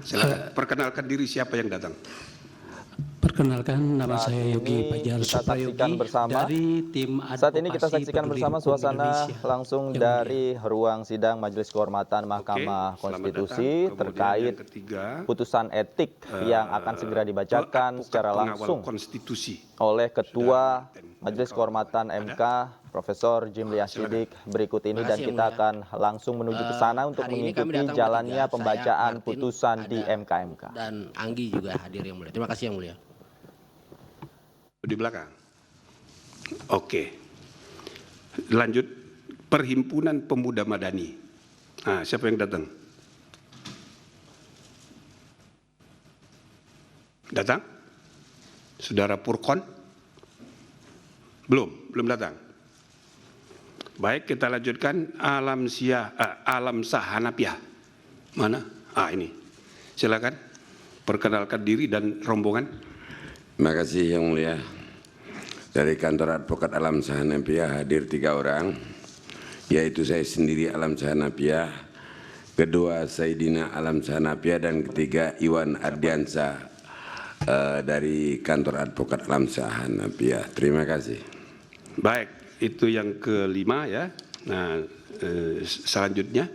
Silakan perkenalkan diri siapa yang datang. Perkenalkan, nama Saat saya Yogi ini Pajar kita saksikan Suprayogi bersama. dari tim Saat ini kita advokasi saksikan peduli bersama hukum suasana Indonesia. langsung Yang dari ruang sidang Majelis Kehormatan Mahkamah Oke, selamat Konstitusi datang. Kemudian terkait yang ketiga, putusan etik yang akan segera dibacakan advokat secara pengawal langsung konstitusi. oleh Ketua Sudah, Majelis dan Kehormatan kawan-kawan. MK Profesor Jimli Asidik berikut ini, dan Terima kasih, kita Yang akan langsung menuju ke sana untuk hari ini kami mengikuti datang jalannya bertiga. pembacaan Saya, Martin, putusan di ada MK. Dan Anggi juga hadir, Yang Mulia. Terima kasih, Yang Mulia. Di belakang. Oke. Lanjut, Perhimpunan Pemuda Madani. Nah, siapa yang datang? Datang? Saudara Purkon? Belum datang. Baik, kita lanjutkan. Alam Sah Hanapiah. Mana? Ini. Silakan perkenalkan diri dan rombongan. Terima kasih Yang Mulia. Dari kantor advokat Alam Sah Hanapiah hadir 3 orang, yaitu saya sendiri Alam Sah Hanapiah, kedua Saidina Alam Sah Hanapiah, dan ketiga Iwan Ardiansa dari kantor advokat Alam Sah Hanapiah. Terima kasih. Baik, itu yang kelima ya. Nah, selanjutnya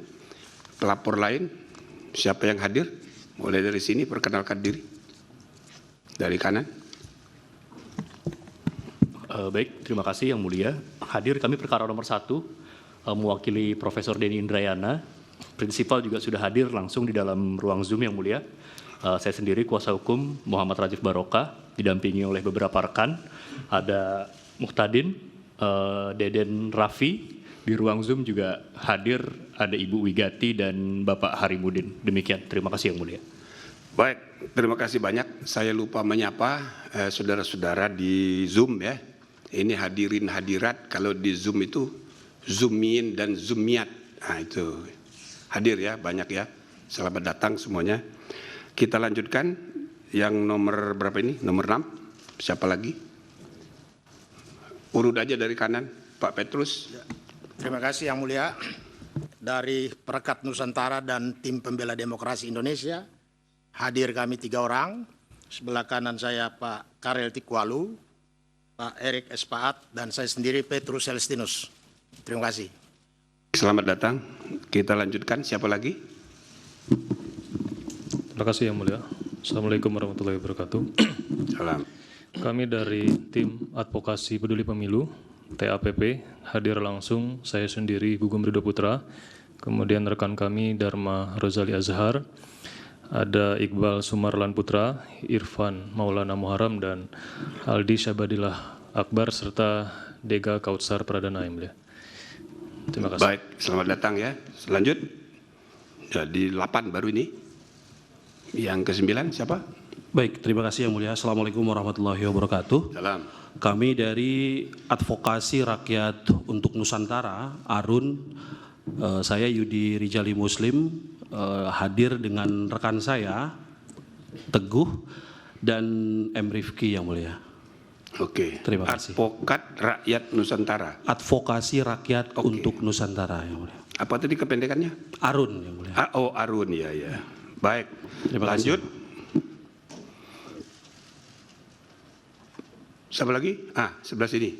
pelapor lain, siapa yang hadir? Mulai dari sini, perkenalkan diri. Dari kanan. Baik, terima kasih Yang Mulia. Hadir kami perkara nomor 1, mewakili Profesor Denny Indrayana. Prinsipal juga sudah hadir langsung di dalam ruang Zoom Yang Mulia. Saya sendiri kuasa hukum Muhammad Rajif Barokah, didampingi oleh beberapa rekan. Ada Muhtadin, Deden Raffi. Di ruang Zoom juga hadir ada Ibu Wigati dan Bapak Harimudin. Demikian, terima kasih Yang Mulia. Baik, terima kasih banyak. Saya lupa menyapa saudara-saudara di Zoom ya. Ini hadirin hadirat, kalau di Zoom itu Zoomin dan Zoomiat. Nah itu hadir ya, banyak ya. Selamat datang semuanya. Kita lanjutkan yang nomor berapa ini? Nomor 6. Siapa lagi? Urut aja dari kanan, Pak Petrus. Terima kasih Yang Mulia. Dari Perekat Nusantara dan Tim Pembela Demokrasi Indonesia, hadir kami 3 orang. Sebelah kanan saya Pak Karel Tikwalu, Pak Erik Espaat, dan saya sendiri Petrus Celestinus. Terima kasih. Selamat datang. Kita lanjutkan. Siapa lagi? Terima kasih Yang Mulia. Assalamualaikum warahmatullahi wabarakatuh. Salam. Kami dari tim advokasi peduli pemilu, TAPP, hadir langsung saya sendiri Gugum Ridho Putra, kemudian rekan kami Dharma Rozali Azhar, ada Iqbal Sumarlan Putra, Irfan Maulana Muharam, dan Aldi Syabadillah Akbar, serta Dega Kautsar Pradana. Yang Mulia. Terima kasih. Baik, selamat datang ya. Selanjut, jadi 8 baru ini. Yang ke-9 siapa? Baik, terima kasih Yang Mulia. Assalamualaikum warahmatullahi wabarakatuh. Salam. Kami dari Advokasi Rakyat untuk Nusantara, ARUN, saya Yudi Rijali Muslim, hadir dengan rekan saya, Teguh, dan M. Rifki Yang Mulia. Oke. Terima kasih. Advokat Rakyat Nusantara. Advokasi Rakyat Oke. untuk Nusantara Yang Mulia. Apa tadi kependekannya? ARUN Yang Mulia. Arun, ya. Baik, Terima kasih. lanjut. Siapa lagi? Sebelah sini.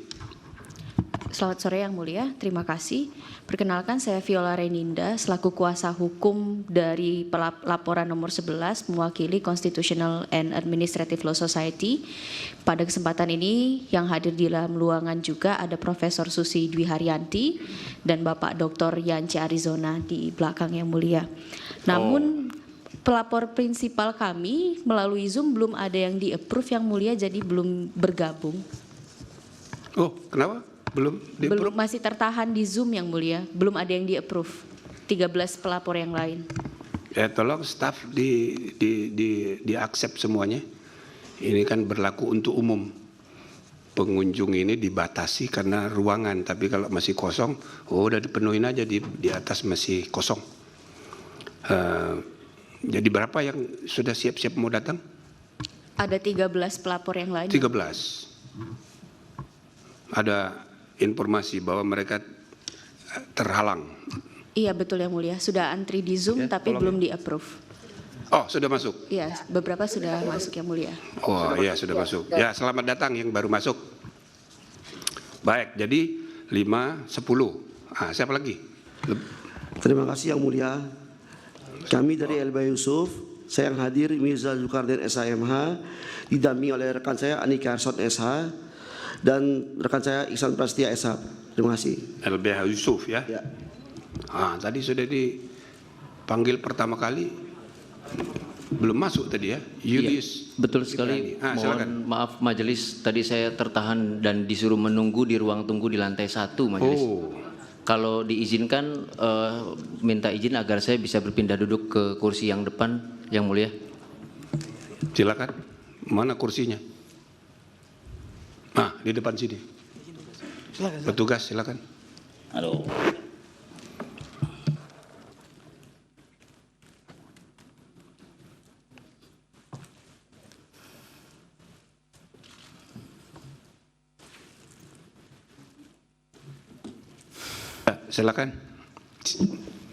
Selamat sore Yang Mulia, terima kasih. Perkenalkan saya Viola Reninda selaku kuasa hukum dari laporan nomor 11 mewakili Constitutional and Administrative Law Society. Pada kesempatan ini yang hadir di dalam ruangan juga ada Profesor Susi Dwi Haryanti dan Bapak Dr. Yance Arizona di belakang Yang Mulia. Namun pelapor prinsipal kami melalui Zoom belum ada yang di-approve Yang Mulia, jadi belum bergabung. Oh, kenapa? Belum Belum, masih tertahan di Zoom Yang Mulia, belum ada yang di-approve. 13 pelapor yang lain. Ya, tolong staf di accept semuanya. Ini kan berlaku untuk umum. Pengunjung ini dibatasi karena ruangan, tapi kalau masih kosong, udah dipenuhin aja, di atas masih kosong. Jadi berapa yang sudah siap-siap mau datang? Ada 13 pelapor yang lain. 13. Ada informasi bahwa mereka terhalang. Iya betul Yang Mulia, sudah antri di Zoom Ya, tapi tolong belum ya. di-approve. Oh, sudah masuk. Ya, beberapa sudah masuk yang mulia. Oh iya, sudah masuk. Ya, selamat datang yang baru masuk. Baik, jadi 5, 10. Ah, siapa lagi? Terima kasih yang mulia. Kami dari LB Yusuf, saya yang hadir Mirza Zulkarnain SHMH, didampingi oleh rekan saya Anika Arson SH dan rekan saya Iksan Prasetya SH. Terima kasih. LBH Yusuf ya. Ya. Ah, tadi sudah dipanggil pertama kali, belum masuk tadi ya. Yudis. Betul sekali. Silakan. Mohon maaf majelis, tadi saya tertahan dan disuruh menunggu di ruang tunggu di lantai 1 majelis. Oh. Kalau diizinkan, minta izin agar saya bisa berpindah duduk ke kursi yang depan, yang mulia. Silakan. Mana kursinya? Ah, di depan sini. Petugas, silakan. Halo. Silakan.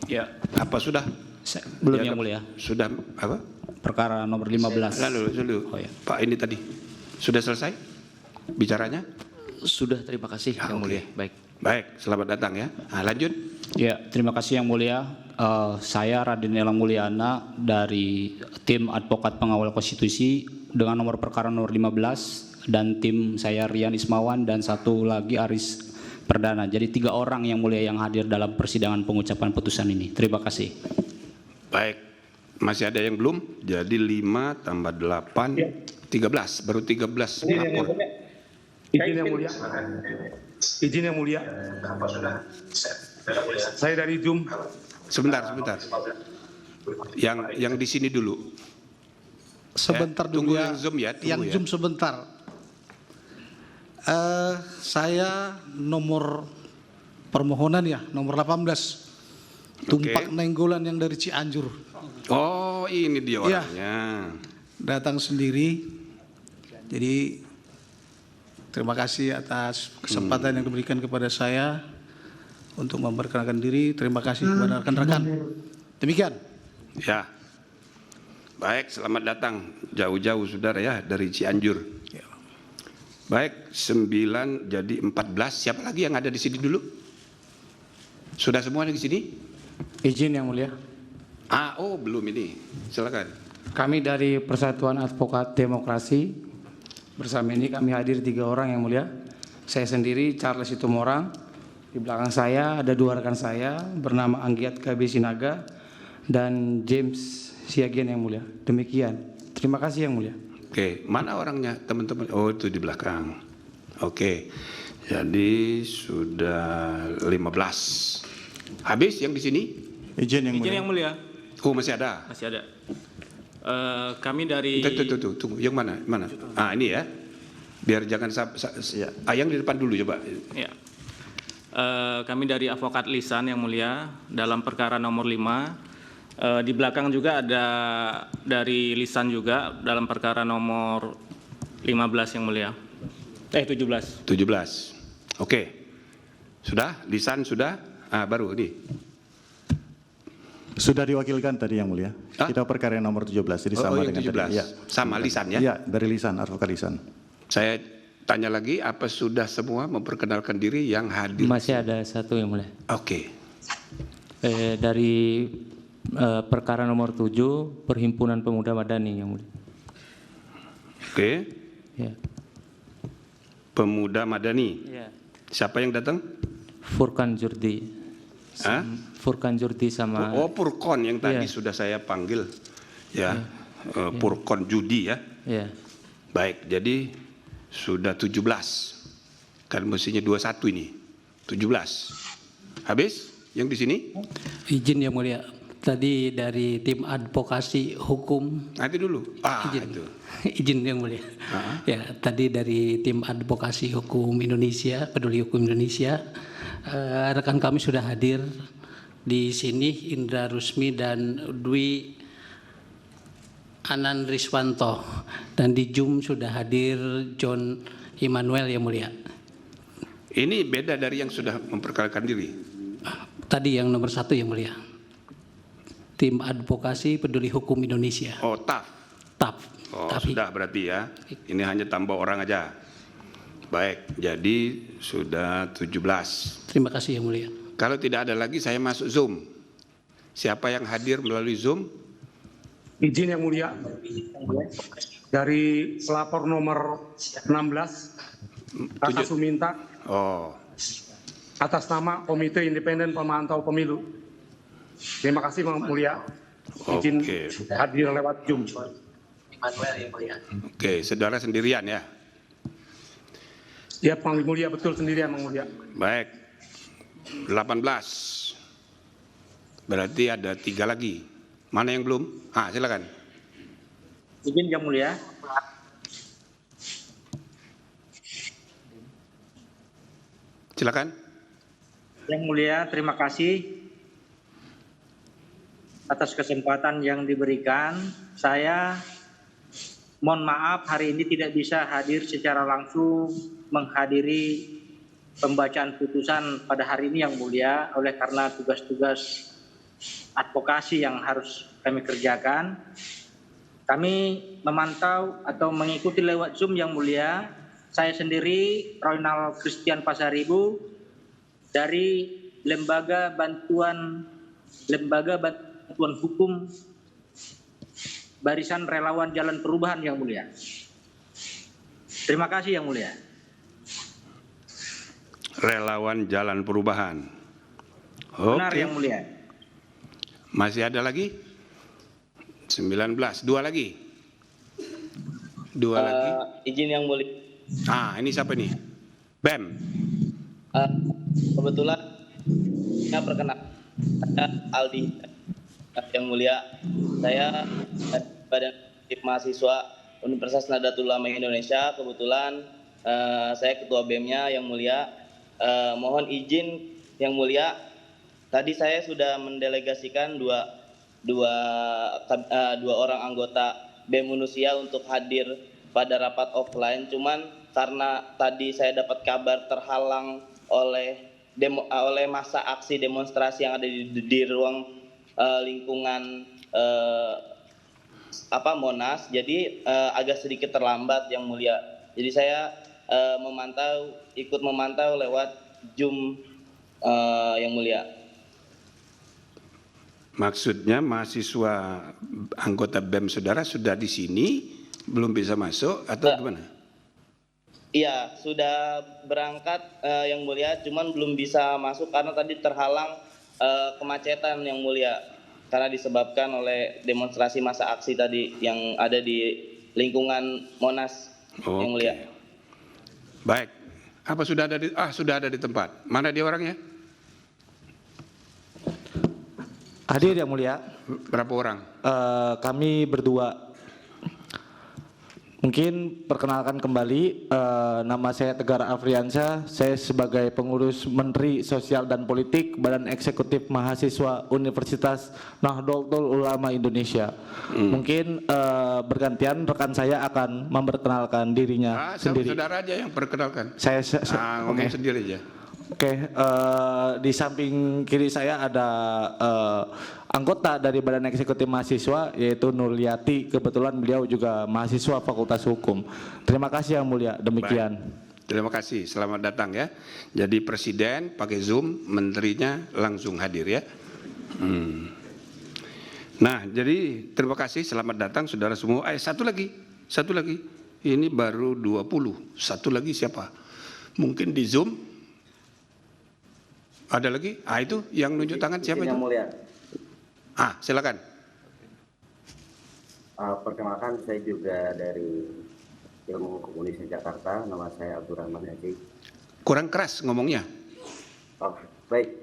Ya, Apa sudah? belum Ya, yang mulia. Sudah apa? Perkara nomor 15. Lalu. Oh, ya. Pak ini tadi. Sudah selesai bicaranya? Sudah, terima kasih yang oke. mulia. Baik. Baik, selamat datang ya. Nah, lanjut. Ya, terima kasih yang mulia. Saya Raden Elang Mulyana dari tim advokat pengawal konstitusi dengan nomor perkara nomor 15 dan tim saya Rian Ismawan dan satu lagi Aris Perdana. Jadi 3 orang yang mulia yang hadir dalam persidangan pengucapan putusan ini. Terima kasih. Baik, masih ada yang belum? Jadi 5 tambah 8, 13. Baru 13 lapor. Izin yang mulia. Izin yang mulia. Saya dari Zoom. Sebentar. Yang di sini dulu. Sebentar tunggu dulu ya. yang Zoom ya. Yang Tunggu ya. Zoom sebentar. Saya nomor permohonan ya, nomor 18. Tumpak Nenggolan yang dari Cianjur. Oh, ini dia Iya. orangnya. Datang sendiri. Jadi terima kasih atas kesempatan yang diberikan kepada saya untuk memperkenalkan diri. Terima kasih kepada rekan-rekan. Demikian. Ya. Baik, selamat datang jauh-jauh saudara ya dari Cianjur. Baik, 9 jadi 14. Siapa lagi yang ada di sini dulu? Sudah semua di sini? Izin yang mulia. Oh belum ini. Silakan. Kami dari Persatuan Advokat Demokrasi. Bersama ini kami hadir 3 orang yang mulia. Saya sendiri Charles Situmorang. Di belakang saya ada 2 rekan saya bernama Anggiat KB Sinaga dan James Siagian yang mulia. Demikian. Terima kasih yang mulia. Oke, mana orangnya teman-teman? Oh itu di belakang. Oke, jadi sudah 15. Habis yang di sini? Izin yang mulia. Izin yang mulia. Oh masih ada? Masih ada. Kami dari... Tunggu. Yang mana? Mana? Ini ya. Biar jangan... yang di depan dulu coba. Ya. Kami dari Advokat Lisan yang mulia dalam perkara nomor 5. Di belakang juga ada dari Lisan juga dalam perkara nomor 15 yang mulia. 17. Oke. Sudah? Lisan sudah? Baru ini. Sudah diwakilkan tadi yang mulia. Kita perkara yang nomor 17. Jadi sama dengan 17. tadi. Ya. Sama Lisan ya? Iya, dari Lisan, advokat Lisan. Saya tanya lagi, apa sudah semua memperkenalkan diri yang hadir? Masih ada 1 yang mulia. Oke. Dari perkara nomor 7 Perhimpunan Pemuda Madani yang mulia. Oke. Ya. Pemuda Madani. Ya. Siapa yang datang? Furkan Jurdi. Furkan Jurdi sama... Purkon yang tadi sudah saya panggil. Ya. Purkon Judi ya. Ya. Baik, jadi sudah 17. Kan mestinya 21 ini. 17. Habis yang di sini? Izin yang mulia. Tadi dari tim advokasi hukum. Nanti dulu. Izin. Itu. Izin yang mulia. Ya, tadi dari tim advokasi hukum Indonesia, Peduli Hukum Indonesia, rekan kami sudah hadir di sini, Indra Rusmi dan Dwi Anan Riswanto, dan di Zoom sudah hadir John Immanuel yang mulia. Ini beda dari yang sudah memperkenalkan diri. Tadi yang nomor 1 yang mulia. Tim Advokasi Peduli Hukum Indonesia. Oh, TAF. TAF. Oh, sudah berarti ya. Ini hanya tambah orang aja. Baik, jadi sudah 17. Terima kasih Yang Mulia. Kalau tidak ada lagi saya masuk Zoom. Siapa yang hadir melalui Zoom? Izin Yang Mulia, dari pelapor nomor 16, Kakak Suminta, atas nama Komite Independen Pemantau Pemilu. Terima kasih Yang Mulia, izin hadir lewat Zoom. Oke, saudara sendirian ya? Ya, Yang Mulia, betul sendirian Yang Mulia. Baik, 18. Berarti ada 3 lagi. Mana yang belum? Silakan. Izin Yang Mulia. Silakan. Yang Mulia, terima kasih atas kesempatan yang diberikan. Saya mohon maaf hari ini tidak bisa hadir secara langsung menghadiri pembacaan putusan pada hari ini Yang Mulia, oleh karena tugas-tugas advokasi yang harus kami kerjakan. Kami memantau atau mengikuti lewat Zoom Yang Mulia. Saya sendiri, Ronald Christian Pasaribu, dari Lembaga Bantuan Hukum Barisan Relawan Jalan Perubahan Yang Mulia. Terima kasih Yang Mulia. Relawan Jalan Perubahan. Benar Oke. Yang Mulia. Masih ada lagi? 19. 2 lagi. 2 lagi. Izin Yang Mulia. Ini siapa nih? BEM. Kebetulan saya perkenalkan, saya Aldi Yang Mulia. Saya Badan Mahasiswa Universitas Nahdlatul Ulama Indonesia. Kebetulan saya Ketua BEM-nya Yang Mulia. Mohon izin Yang Mulia. Tadi saya sudah mendelegasikan dua orang anggota BEM Unusia untuk hadir pada rapat offline. Cuman karena tadi saya dapat kabar terhalang oleh masa aksi demonstrasi yang ada di ruang lingkungan Monas, jadi agak sedikit terlambat Yang Mulia. Jadi saya ikut memantau lewat Zoom Yang Mulia. Maksudnya mahasiswa anggota BEM saudara sudah di sini, belum bisa masuk atau gimana? Iya, sudah berangkat Yang Mulia, cuman belum bisa masuk karena tadi terhalang kemacetan Yang Mulia. Karena disebabkan oleh demonstrasi masa aksi tadi yang ada di lingkungan Monas Yang Mulia. Baik, apa sudah ada di tempat? Mana dia orangnya? Hadir Yang Mulia. Berapa orang? Kami berdua. Mungkin perkenalkan kembali, nama saya Tegar Afriansyah, saya sebagai pengurus Menteri Sosial dan Politik Badan Eksekutif Mahasiswa Universitas Nahdlatul Ulama Indonesia. Mungkin bergantian rekan saya akan memperkenalkan dirinya sendiri. Saudara aja yang perkenalkan. Saya ngomong sendiri aja. Di samping kiri saya ada anggota dari Badan Eksekutif Mahasiswa yaitu Nuryati. Kebetulan beliau juga mahasiswa Fakultas Hukum. Terima kasih Yang Mulia. Demikian. Baik. Terima kasih. Selamat datang ya. Jadi Presiden pakai Zoom, menterinya langsung hadir ya. Nah, jadi terima kasih. Selamat datang saudara semua. Satu lagi. Ini baru 20. Satu lagi siapa? Mungkin di Zoom. Ada lagi? Itu yang nunjuk tangan siapa itu? Yang Mulia. Silakan. Perkenalkan, saya juga dari Ilmu Hukum Universitas Jakarta. Nama saya Abdurrahman Hazim. Kurang keras ngomongnya. Baik.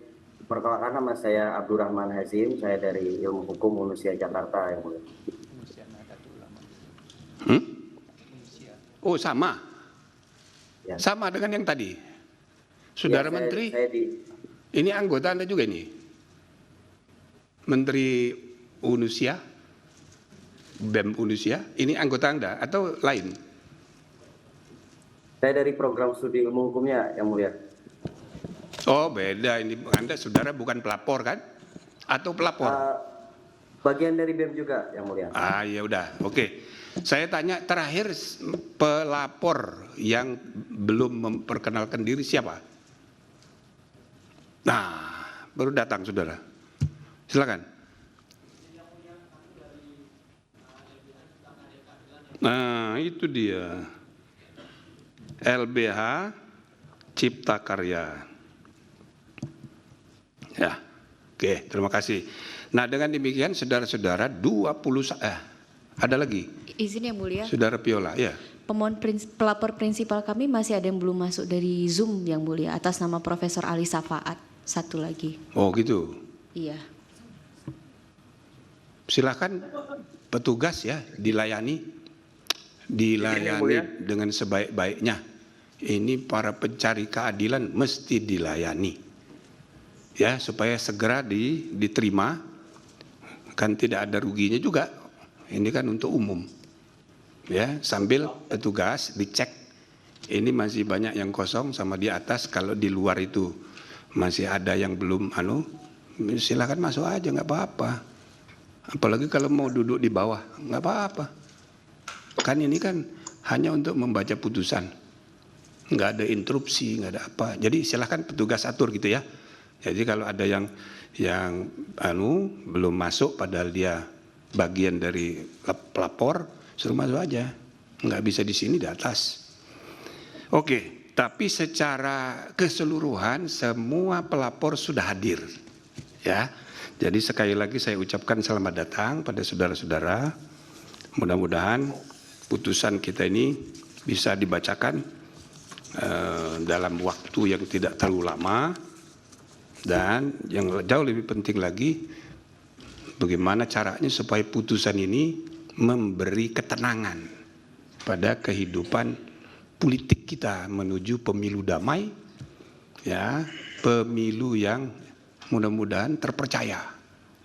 Perkenalkan, nama saya Abdurrahman Hazim. Saya dari Ilmu Hukum Universitas Jakarta yang Mulia. Oh, sama. Ya. Sama dengan yang tadi. Saudara Menteri. Ini anggota Anda juga ini? Menteri Unusia? BEM Unusia? Ini anggota Anda atau lain? Saya dari program studi ilmu hukumnya, Yang Mulia. Oh, beda. Ini Anda saudara bukan pelapor kan? Atau pelapor? Bagian dari BEM juga, Yang Mulia. Ah, ya udah, oke. Saya tanya terakhir pelapor yang belum memperkenalkan diri siapa? Nah, baru datang saudara. Silakan. Nah, itu dia. LBH Cipta Karya. Ya, oke, terima kasih. Nah, dengan demikian saudara-saudara 20 ada lagi. Izin Yang Mulia. Saudara Piola, ya. Pelapor prinsipal kami masih ada yang belum masuk dari Zoom Yang Mulia atas nama Profesor Ali Safaat. Satu lagi. Oh, gitu. Iya. Silakan petugas ya dilayani dengan sebaik-baiknya. Ini para pencari keadilan mesti dilayani. Ya, supaya segera diterima. Kan tidak ada ruginya juga. Ini kan untuk umum. Ya, sambil petugas dicek. Ini masih banyak yang kosong sama di atas. Kalau di luar itu masih ada yang belum silakan masuk aja, nggak apa-apa. Apalagi kalau mau duduk di bawah, nggak apa-apa. Kan ini kan hanya untuk membaca putusan. Nggak ada interupsi, nggak ada apa. Jadi silakan petugas atur gitu ya. Jadi kalau ada yang belum masuk padahal dia bagian dari pelapor, suruh masuk aja. Nggak bisa di sini, di atas. Oke, tapi secara keseluruhan semua pelapor sudah hadir. Ya. Jadi sekali lagi saya ucapkan selamat datang pada saudara-saudara. Mudah-mudahan putusan kita ini bisa dibacakan dalam waktu yang tidak terlalu lama. Dan yang jauh lebih penting lagi, bagaimana caranya supaya putusan ini memberi ketenangan pada kehidupan politik kita menuju pemilu damai, ya, pemilu yang mudah-mudahan terpercaya.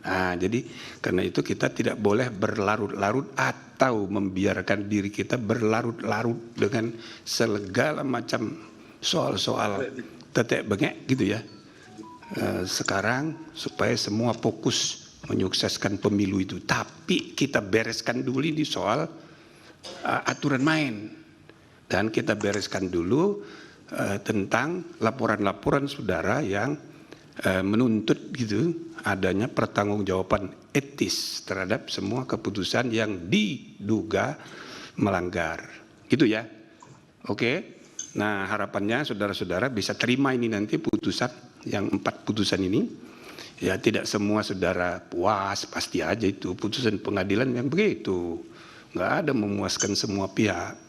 Nah, jadi karena itu kita tidak boleh berlarut-larut atau membiarkan diri kita berlarut-larut dengan segala macam soal-soal tetek bengek gitu ya. Sekarang supaya semua fokus menyukseskan pemilu itu, tapi kita bereskan dulu ini soal aturan main, dan kita bereskan dulu tentang laporan-laporan saudara yang menuntut gitu adanya pertanggungjawaban etis terhadap semua keputusan yang diduga melanggar, gitu ya. Oke. Nah, harapannya saudara-saudara bisa terima ini nanti putusan yang 4 putusan ini. Ya, tidak semua saudara puas, pasti aja itu putusan pengadilan yang begitu. Nggak ada memuaskan semua pihak.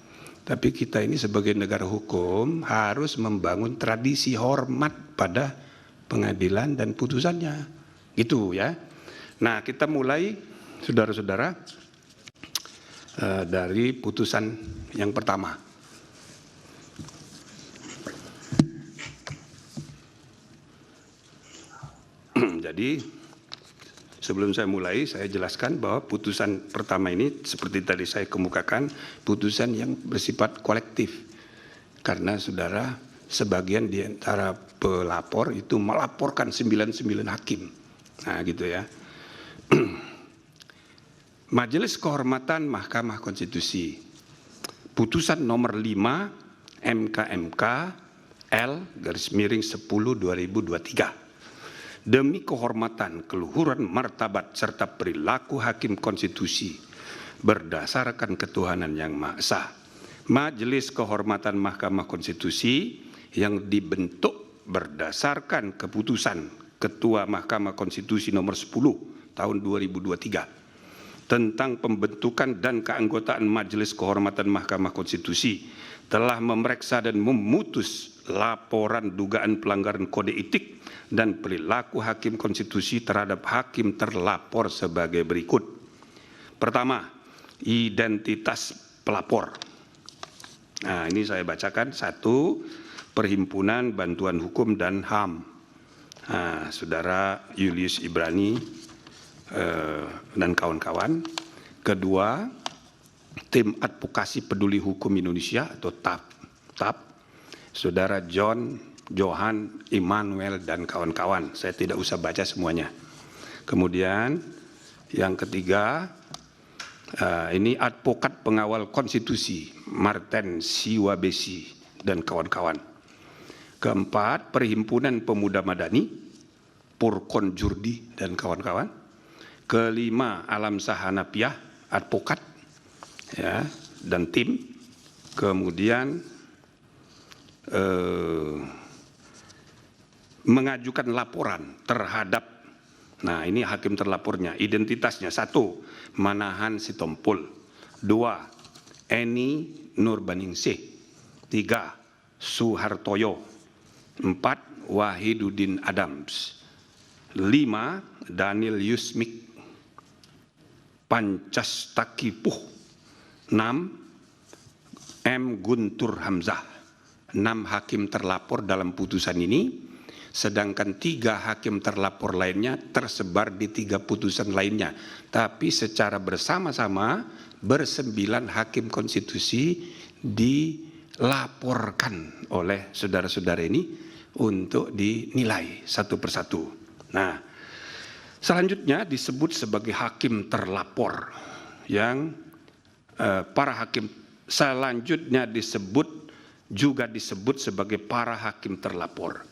Tapi kita ini sebagai negara hukum harus membangun tradisi hormat pada pengadilan dan putusannya. Gitu ya. Nah, kita mulai saudara-saudara dari putusan yang pertama. Jadi sebelum saya mulai, saya jelaskan bahwa putusan pertama ini seperti tadi saya kemukakan, putusan yang bersifat kolektif. Karena saudara, sebagian di antara pelapor itu melaporkan 99 hakim. Nah gitu ya. Majelis Kehormatan Mahkamah Konstitusi, putusan nomor 5 MKMK L/10/2023. Demi kehormatan, keluhuran, martabat, serta perilaku hakim konstitusi berdasarkan ketuhanan yang Maha Esa, Majelis Kehormatan Mahkamah Konstitusi yang dibentuk berdasarkan keputusan Ketua Mahkamah Konstitusi nomor 10 tahun 2023 tentang pembentukan dan keanggotaan Majelis Kehormatan Mahkamah Konstitusi telah memeriksa dan memutus laporan dugaan pelanggaran kode etik dan perilaku hakim konstitusi terhadap hakim terlapor sebagai berikut. Pertama, identitas pelapor. Nah, ini saya bacakan. 1, Perhimpunan Bantuan Hukum dan HAM. Nah, Saudara Julius Ibrani dan kawan-kawan. Kedua, Tim Advokasi Peduli Hukum Indonesia atau TAP. Saudara Johan Immanuel dan kawan-kawan. Saya tidak usah baca semuanya. Kemudian Yang ketiga, ini advokat pengawal konstitusi Martin Siwabesi dan kawan-kawan. Keempat, Perhimpunan Pemuda Madani Purkon Jurdi dan kawan-kawan. Kelima, Alam Sahanapiah advokat ya dan tim. Kemudian mengajukan laporan terhadap, nah ini hakim terlapornya, identitasnya: 1, Manahan Sitompul; 2, Eni Nurbaningsih; 3, Suhartoyo; 4, Wahiduddin Adams; 5, Daniel Yusmik Pancastakipuh; 6, M. Guntur Hamzah. 6 hakim terlapor dalam putusan ini, sedangkan 3 hakim terlapor lainnya tersebar di 3 putusan lainnya. Tapi secara bersama-sama ber-9 hakim konstitusi dilaporkan oleh saudara-saudara ini untuk dinilai satu persatu. Nah, selanjutnya disebut sebagai hakim terlapor yang para hakim selanjutnya juga disebut sebagai para hakim terlapor.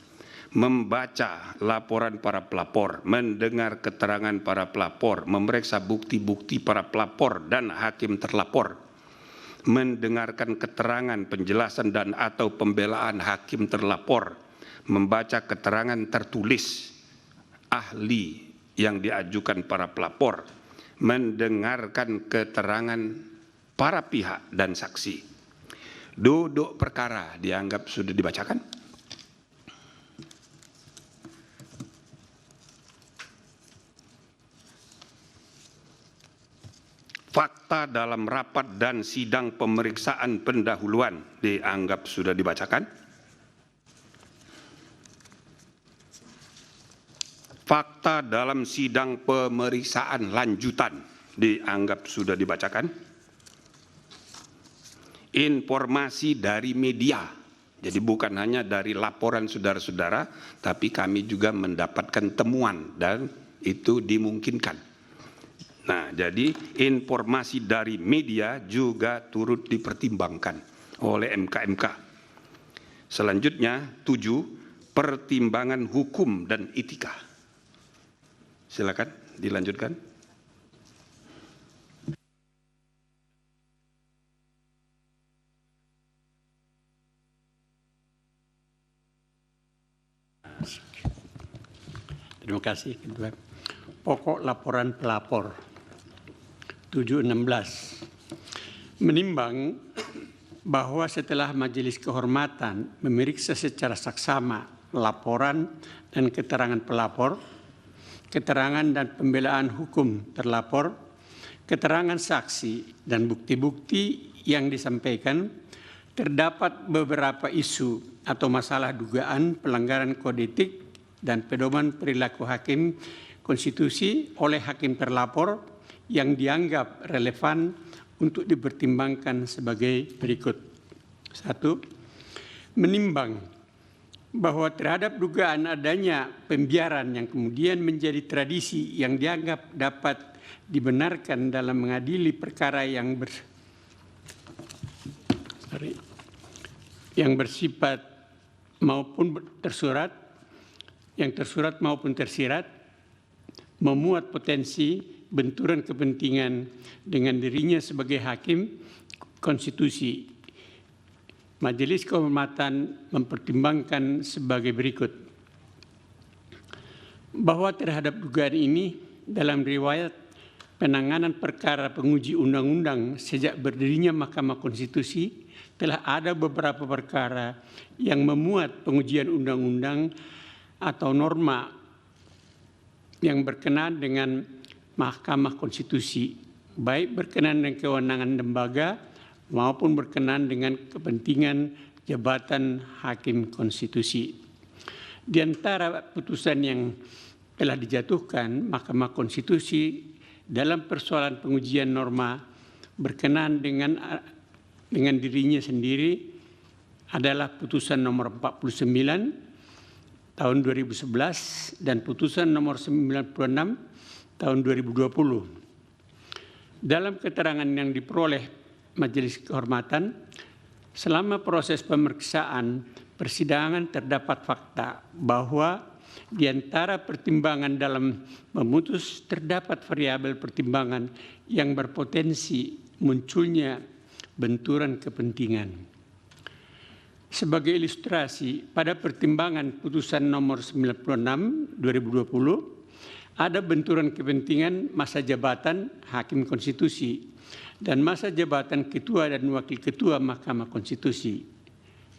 Membaca laporan para pelapor, mendengar keterangan para pelapor, memeriksa bukti-bukti para pelapor dan hakim terlapor, mendengarkan keterangan, penjelasan dan atau pembelaan hakim terlapor, membaca keterangan tertulis ahli yang diajukan para pelapor, mendengarkan keterangan para pihak dan saksi. Duduk perkara dianggap sudah dibacakan. Fakta dalam rapat dan sidang pemeriksaan pendahuluan dianggap sudah dibacakan. Fakta dalam sidang pemeriksaan lanjutan dianggap sudah dibacakan. Informasi dari media, jadi bukan hanya dari laporan saudara-saudara, tapi kami juga mendapatkan temuan dan itu dimungkinkan. Nah, jadi informasi dari media juga turut dipertimbangkan oleh MK-MK. Selanjutnya, 7, pertimbangan hukum dan etika. Silakan dilanjutkan. Terima kasih. Pokok laporan pelapor 716 menimbang bahwa setelah Majelis Kehormatan memeriksa secara saksama laporan dan keterangan pelapor, keterangan dan pembelaan hukum terlapor, keterangan saksi dan bukti-bukti yang disampaikan, terdapat beberapa isu atau masalah dugaan pelanggaran kode etik dan pedoman perilaku hakim konstitusi oleh hakim terlapor yang dianggap relevan untuk dipertimbangkan sebagai berikut. 1. Menimbang bahwa terhadap dugaan adanya pembiaran yang kemudian menjadi tradisi yang dianggap dapat dibenarkan dalam mengadili perkara yang bersifat maupun tersurat, yang tersurat maupun tersirat, memuat potensi benturan kepentingan dengan dirinya sebagai hakim konstitusi. Majelis Kehormatan mempertimbangkan sebagai berikut. Bahwa terhadap dugaan ini dalam riwayat penanganan perkara penguji undang-undang sejak berdirinya Mahkamah Konstitusi telah ada beberapa perkara yang memuat pengujian undang-undang atau norma yang berkenaan dengan Mahkamah Konstitusi, baik berkenaan dengan kewenangan lembaga maupun berkenaan dengan kepentingan jabatan hakim konstitusi. Di antara putusan yang telah dijatuhkan Mahkamah Konstitusi dalam persoalan pengujian norma berkenaan dengan dirinya sendiri adalah putusan nomor 49 tahun 2011 dan putusan nomor 96 tahun 2020. Dalam keterangan yang diperoleh Majelis Kehormatan, selama proses pemeriksaan persidangan terdapat fakta bahwa di antara pertimbangan dalam memutus terdapat variabel pertimbangan yang berpotensi munculnya benturan kepentingan. Sebagai ilustrasi, pada pertimbangan putusan nomor 96 2020 ada benturan kepentingan masa jabatan Hakim Konstitusi dan masa jabatan Ketua dan Wakil Ketua Mahkamah Konstitusi.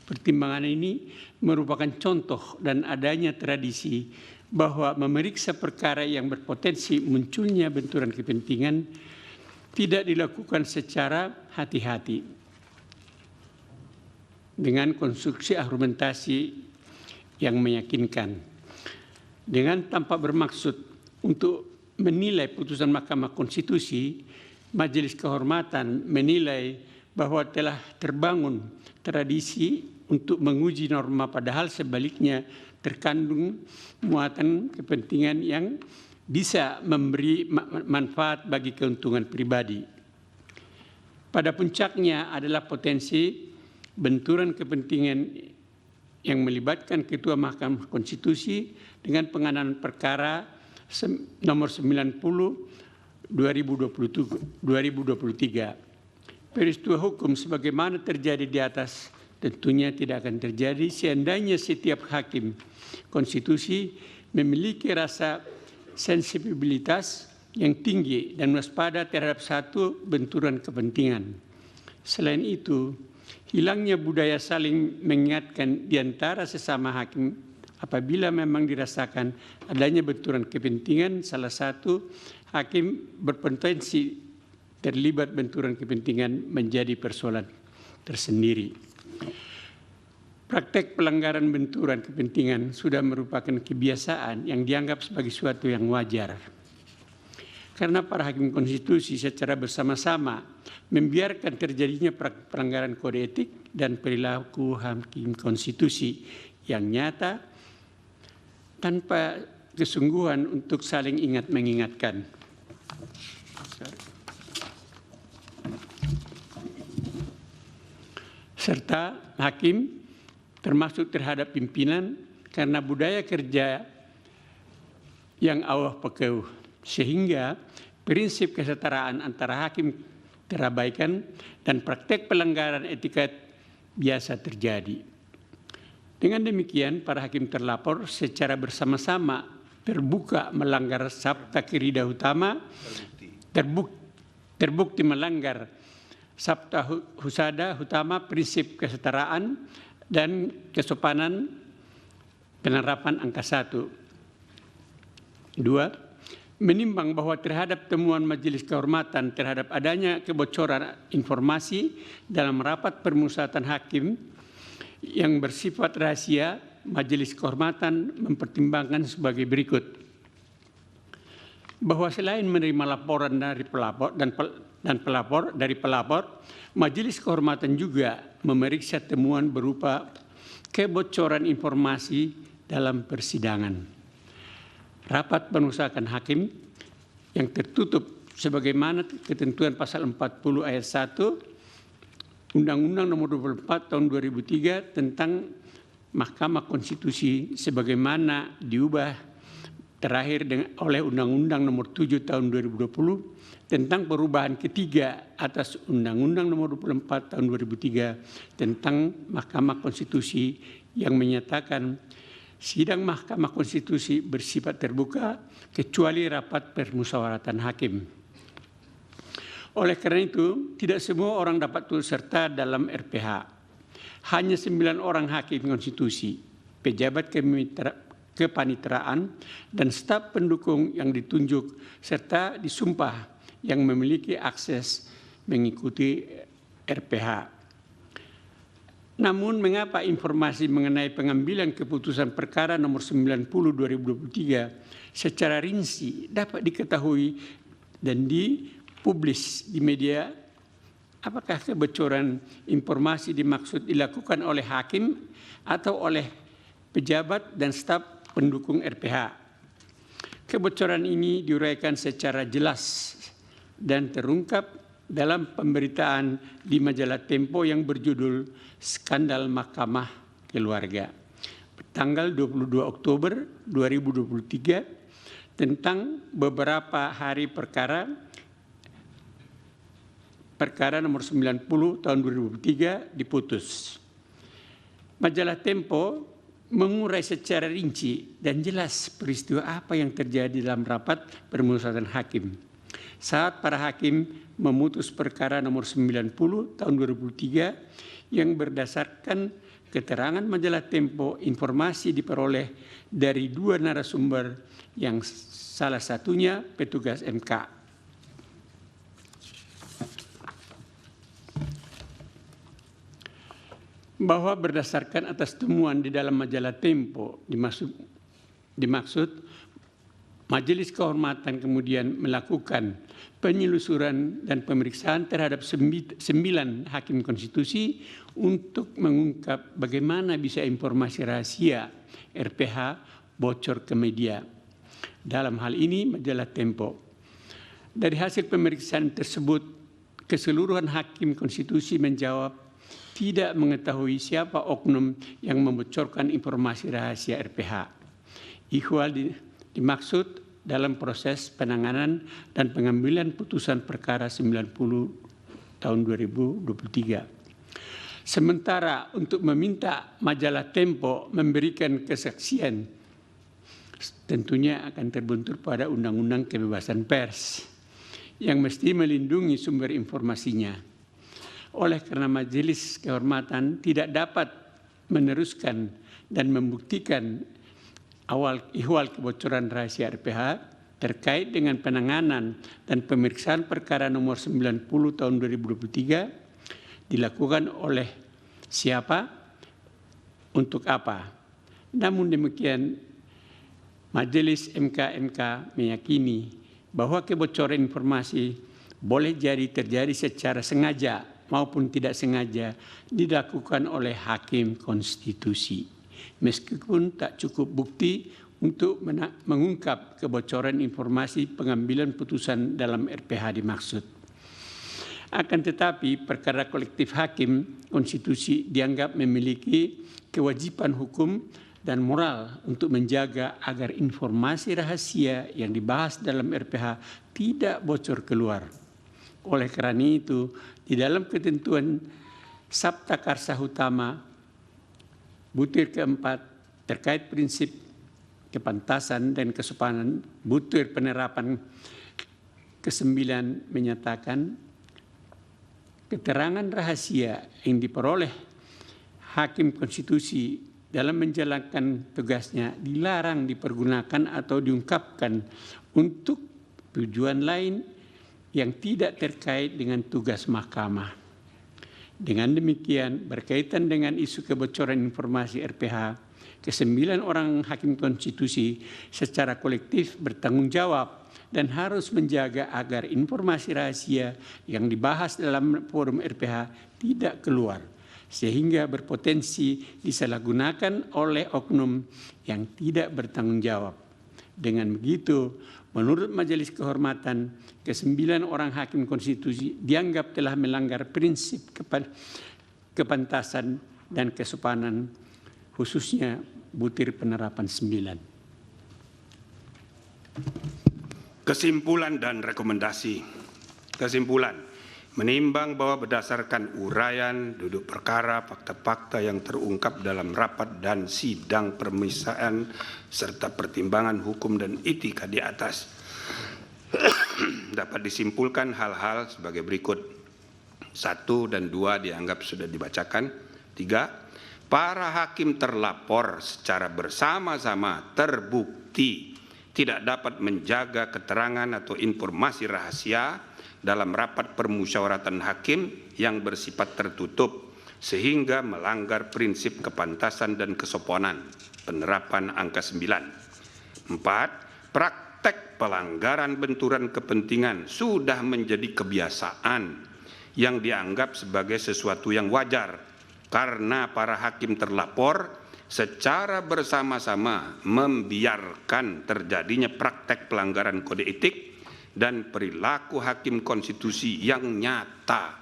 Pertimbangan ini merupakan contoh dan adanya tradisi bahwa memeriksa perkara yang berpotensi munculnya benturan kepentingan tidak dilakukan secara hati-hati dengan konstruksi argumentasi yang meyakinkan. Dengan tanpa bermaksud untuk menilai putusan Mahkamah Konstitusi, Majelis Kehormatan menilai bahwa telah terbangun tradisi untuk menguji norma padahal sebaliknya terkandung muatan kepentingan yang bisa memberi manfaat bagi keuntungan pribadi. Pada puncaknya adalah potensi benturan kepentingan yang melibatkan Ketua Mahkamah Konstitusi dengan penanganan perkara nomor 90 2023. Peristiwa hukum sebagaimana terjadi di atas tentunya tidak akan terjadi seandainya setiap hakim konstitusi memiliki rasa sensibilitas yang tinggi dan waspada terhadap satu benturan kepentingan. Selain itu, hilangnya budaya saling mengingatkan di antara sesama hakim apabila memang dirasakan adanya benturan kepentingan salah satu hakim berpotensi terlibat benturan kepentingan menjadi persoalan tersendiri. Praktek pelanggaran benturan kepentingan sudah merupakan kebiasaan yang dianggap sebagai suatu yang wajar. Karena para hakim konstitusi secara bersama-sama membiarkan terjadinya pelanggaran kode etik dan perilaku hakim konstitusi yang nyata tanpa kesungguhan untuk saling ingat mengingatkan. Serta hakim termasuk terhadap pimpinan karena budaya kerja yang awah pekeuh, sehingga prinsip kesetaraan antara hakim terabaikan dan praktek pelanggaran etika biasa terjadi. Dengan demikian, para hakim terlapor secara bersama-sama terbuka melanggar sabta kirida utama, terbukti melanggar sabta husada utama, prinsip kesetaraan dan kesopanan penerapan angka 1. 2. Menimbang bahwa terhadap temuan Majelis Kehormatan terhadap adanya kebocoran informasi dalam rapat permusyawaratan hakim yang bersifat rahasia, Majelis Kehormatan mempertimbangkan sebagai berikut. Bahwa selain menerima laporan dari pelapor dari pelapor, Majelis Kehormatan juga memeriksa temuan berupa kebocoran informasi dalam persidangan. Rapat permusyawaratan hakim yang tertutup sebagaimana ketentuan pasal 40 ayat 1 Undang-Undang Nomor 24 Tahun 2003 tentang Mahkamah Konstitusi sebagaimana diubah terakhir oleh Undang-Undang Nomor 7 Tahun 2020 tentang perubahan ketiga atas Undang-Undang Nomor 24 Tahun 2003 tentang Mahkamah Konstitusi yang menyatakan sidang Mahkamah Konstitusi bersifat terbuka kecuali rapat permusyawaratan hakim. Oleh karena itu, tidak semua orang dapat turut serta dalam RPH. Hanya 9 orang hakim konstitusi, pejabat kepanitraan, dan staf pendukung yang ditunjuk serta disumpah yang memiliki akses mengikuti RPH. Namun mengapa informasi mengenai pengambilan keputusan perkara nomor 90/2023 secara rinci dapat diketahui dan dipublis di media? Apakah kebocoran informasi dimaksud dilakukan oleh hakim atau oleh pejabat dan staf pendukung RPH? Kebocoran ini diuraikan secara jelas dan terungkap dalam pemberitaan di majalah Tempo yang berjudul Skandal Mahkamah Keluarga tanggal 22 Oktober 2023 tentang beberapa hari perkara nomor 90 tahun 2003 diputus. Majalah Tempo mengurai secara rinci dan jelas peristiwa apa yang terjadi dalam rapat permusyawaratan hakim saat para hakim memutus perkara nomor 90 tahun 2003 yang berdasarkan keterangan majalah Tempo. Informasi diperoleh dari dua narasumber yang salah satunya petugas MK. Bahwa berdasarkan atas temuan di dalam majalah Tempo dimaksud Majelis Kehormatan kemudian melakukan penyelusuran dan pemeriksaan terhadap 9 hakim konstitusi untuk mengungkap bagaimana bisa informasi rahasia RPH bocor ke media. Dalam hal ini majalah Tempo. Dari hasil pemeriksaan tersebut, keseluruhan hakim konstitusi menjawab tidak mengetahui siapa oknum yang membocorkan informasi rahasia RPH. Ihwal dimaksud dalam proses penanganan dan pengambilan putusan perkara 90 tahun 2023. Sementara untuk meminta majalah Tempo memberikan kesaksian, tentunya akan terbentur pada Undang-Undang Kebebasan Pers yang mesti melindungi sumber informasinya. Oleh karena Majelis Kehormatan tidak dapat meneruskan dan membuktikan ihwal kebocoran rahasia RPH terkait dengan penanganan dan pemeriksaan perkara nomor 90 tahun 2023 dilakukan oleh siapa, untuk apa. Namun demikian, Majelis MK meyakini bahwa kebocoran informasi boleh jadi terjadi secara sengaja maupun tidak sengaja dilakukan oleh hakim konstitusi. Meskipun tak cukup bukti untuk mengungkap kebocoran informasi pengambilan putusan dalam RPH dimaksud. Akan tetapi perkara kolektif hakim konstitusi dianggap memiliki kewajiban hukum dan moral untuk menjaga agar informasi rahasia yang dibahas dalam RPH tidak bocor keluar. Oleh karena itu, di dalam ketentuan Sabta Karsa Utama butir keempat terkait prinsip kepantasan dan kesopanan, butir penerapan ke-9 menyatakan keterangan rahasia yang diperoleh hakim konstitusi dalam menjalankan tugasnya dilarang dipergunakan atau diungkapkan untuk tujuan lain yang tidak terkait dengan tugas mahkamah. Dengan demikian, berkaitan dengan isu kebocoran informasi RPH, ke-9 orang hakim konstitusi secara kolektif bertanggung jawab dan harus menjaga agar informasi rahasia yang dibahas dalam forum RPH tidak keluar, sehingga berpotensi disalahgunakan oleh oknum yang tidak bertanggung jawab. Dengan begitu, menurut Majelis Kehormatan, ke-9 orang hakim konstitusi dianggap telah melanggar prinsip kepantasan dan kesopanan, khususnya butir penerapan 9. Kesimpulan dan rekomendasi. Kesimpulan, menimbang bahwa berdasarkan uraian, duduk perkara, fakta-fakta yang terungkap dalam rapat dan sidang permisaan serta pertimbangan hukum dan etika di atas, dapat disimpulkan hal-hal sebagai berikut. 1 dan 2 dianggap sudah dibacakan. 3, para hakim terlapor secara bersama-sama terbukti tidak dapat menjaga keterangan atau informasi rahasia dalam rapat permusyawaratan hakim yang bersifat tertutup sehingga melanggar prinsip kepantasan dan kesopanan penerapan angka 9. 4, praktek pelanggaran benturan kepentingan sudah menjadi kebiasaan yang dianggap sebagai sesuatu yang wajar karena para hakim terlapor secara bersama-sama membiarkan terjadinya praktek pelanggaran kode etik dan perilaku hakim konstitusi yang nyata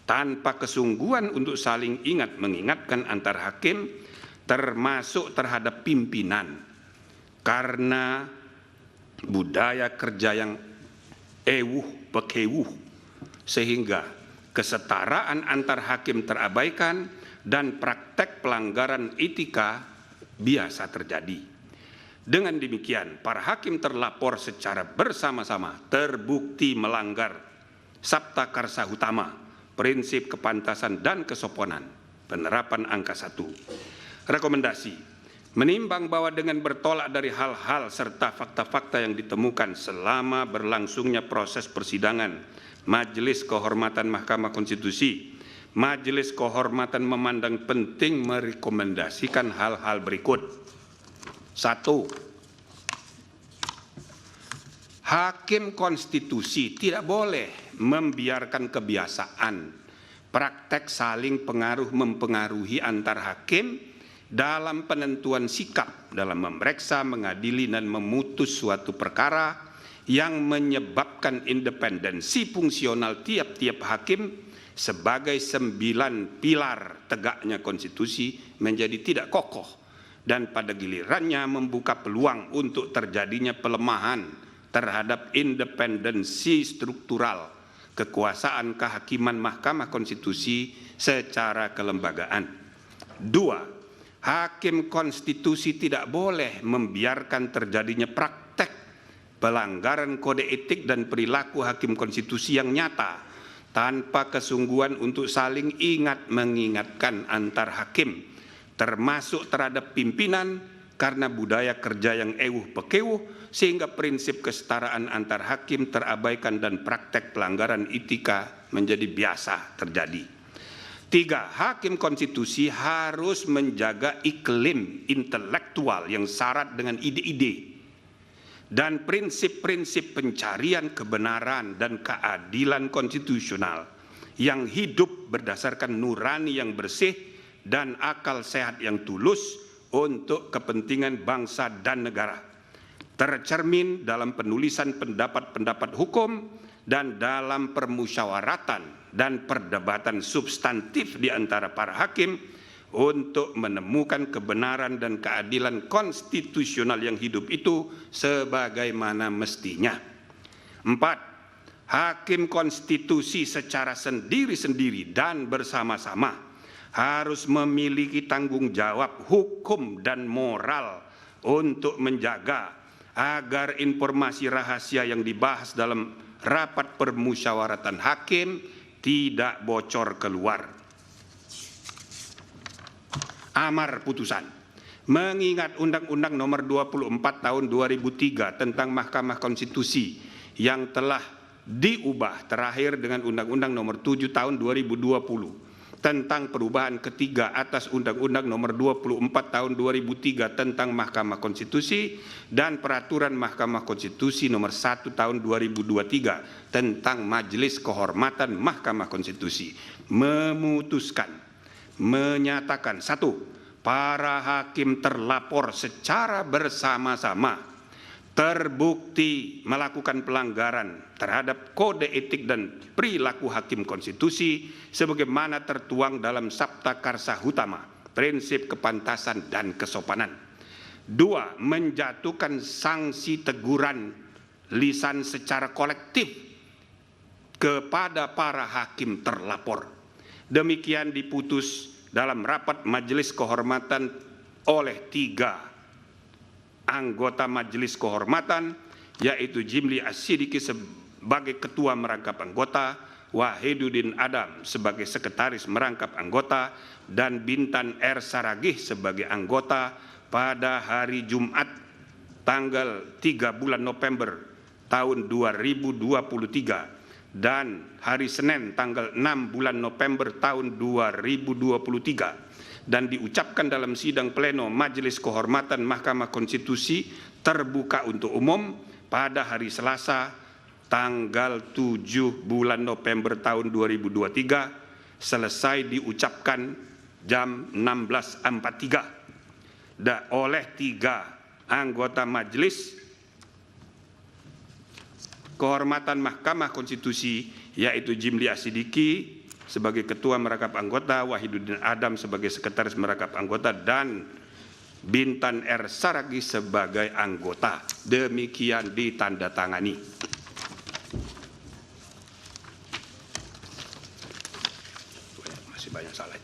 tanpa kesungguhan untuk saling ingat mengingatkan antar hakim termasuk terhadap pimpinan karena budaya kerja yang pekewuh sehingga kesetaraan antar hakim terabaikan dan praktek pelanggaran etika biasa terjadi. Dengan demikian, para hakim terlapor secara bersama-sama terbukti melanggar Sabta Karsa Utama, prinsip kepantasan dan kesopanan, penerapan angka 1. Rekomendasi, menimbang bahwa dengan bertolak dari hal-hal serta fakta-fakta yang ditemukan selama berlangsungnya proses persidangan Majelis Kehormatan Mahkamah Konstitusi, Majelis Kehormatan memandang penting merekomendasikan hal-hal berikut. 1. Hakim konstitusi tidak boleh membiarkan kebiasaan praktek saling pengaruh mempengaruhi antar hakim dalam penentuan sikap dalam memeriksa, mengadili, dan memutus suatu perkara yang menyebabkan independensi fungsional tiap-tiap hakim sebagai 9 pilar tegaknya konstitusi menjadi tidak kokoh dan pada gilirannya membuka peluang untuk terjadinya pelemahan terhadap independensi struktural kekuasaan kehakiman Mahkamah Konstitusi secara kelembagaan. 2. Hakim konstitusi tidak boleh membiarkan terjadinya praktek pelanggaran kode etik dan perilaku hakim konstitusi yang nyata tanpa kesungguhan untuk saling ingat mengingatkan antar hakim, termasuk terhadap pimpinan karena budaya kerja yang pekewuh sehingga prinsip kesetaraan antar hakim terabaikan dan praktek pelanggaran etika menjadi biasa terjadi. 3. Hakim konstitusi harus menjaga iklim intelektual yang syarat dengan ide-ide dan prinsip-prinsip pencarian kebenaran dan keadilan konstitusional yang hidup berdasarkan nurani yang bersih dan akal sehat yang tulus untuk kepentingan bangsa dan negara, tercermin dalam penulisan pendapat-pendapat hukum dan dalam permusyawaratan dan perdebatan substantif di antara para hakim untuk menemukan kebenaran dan keadilan konstitusional yang hidup itu sebagaimana mestinya. 4. Hakim konstitusi secara sendiri-sendiri dan bersama-sama harus memiliki tanggung jawab hukum dan moral untuk menjaga agar informasi rahasia yang dibahas dalam rapat permusyawaratan hakim tidak bocor keluar. Amar putusan. Mengingat Undang-Undang Nomor 24 Tahun 2003 tentang Mahkamah Konstitusi yang telah diubah terakhir dengan Undang-Undang Nomor 7 Tahun 2020 tentang perubahan ketiga atas Undang-Undang Nomor 24 Tahun 2003 tentang Mahkamah Konstitusi dan Peraturan Mahkamah Konstitusi Nomor 1 Tahun 2023 tentang Majelis Kehormatan Mahkamah Konstitusi memutuskan, menyatakan 1. Para hakim terlapor secara bersama-sama terbukti melakukan pelanggaran terhadap kode etik dan perilaku hakim konstitusi sebagaimana tertuang dalam Sabta Karsa Utama, prinsip kepantasan dan kesopanan. 2. Menjatuhkan sanksi teguran lisan secara kolektif kepada para hakim terlapor. Demikian diputus dalam rapat Majelis Kehormatan oleh 3 anggota Majelis Kehormatan, yaitu Jimli As-Sidiki sebagai Ketua Merangkap Anggota, Wahiduddin Adam sebagai Sekretaris Merangkap Anggota, dan Bintan R. Saragih sebagai anggota pada hari Jumat tanggal 3 bulan November tahun 2023 dan hari Senin tanggal 6 bulan November tahun 2023. Dan diucapkan dalam sidang pleno Majelis Kehormatan Mahkamah Konstitusi terbuka untuk umum pada hari Selasa tanggal 7 bulan November tahun 2023 selesai diucapkan jam 16.43. oleh 3 anggota Majelis Kehormatan Mahkamah Konstitusi, yaitu Jimli Asidiki sebagai Ketua Merangkap Anggota, Wahiduddin Adam sebagai Sekretaris Merangkap Anggota, dan Bintan R. Saragi sebagai anggota. Demikian ditandatangani. Masih banyak salah.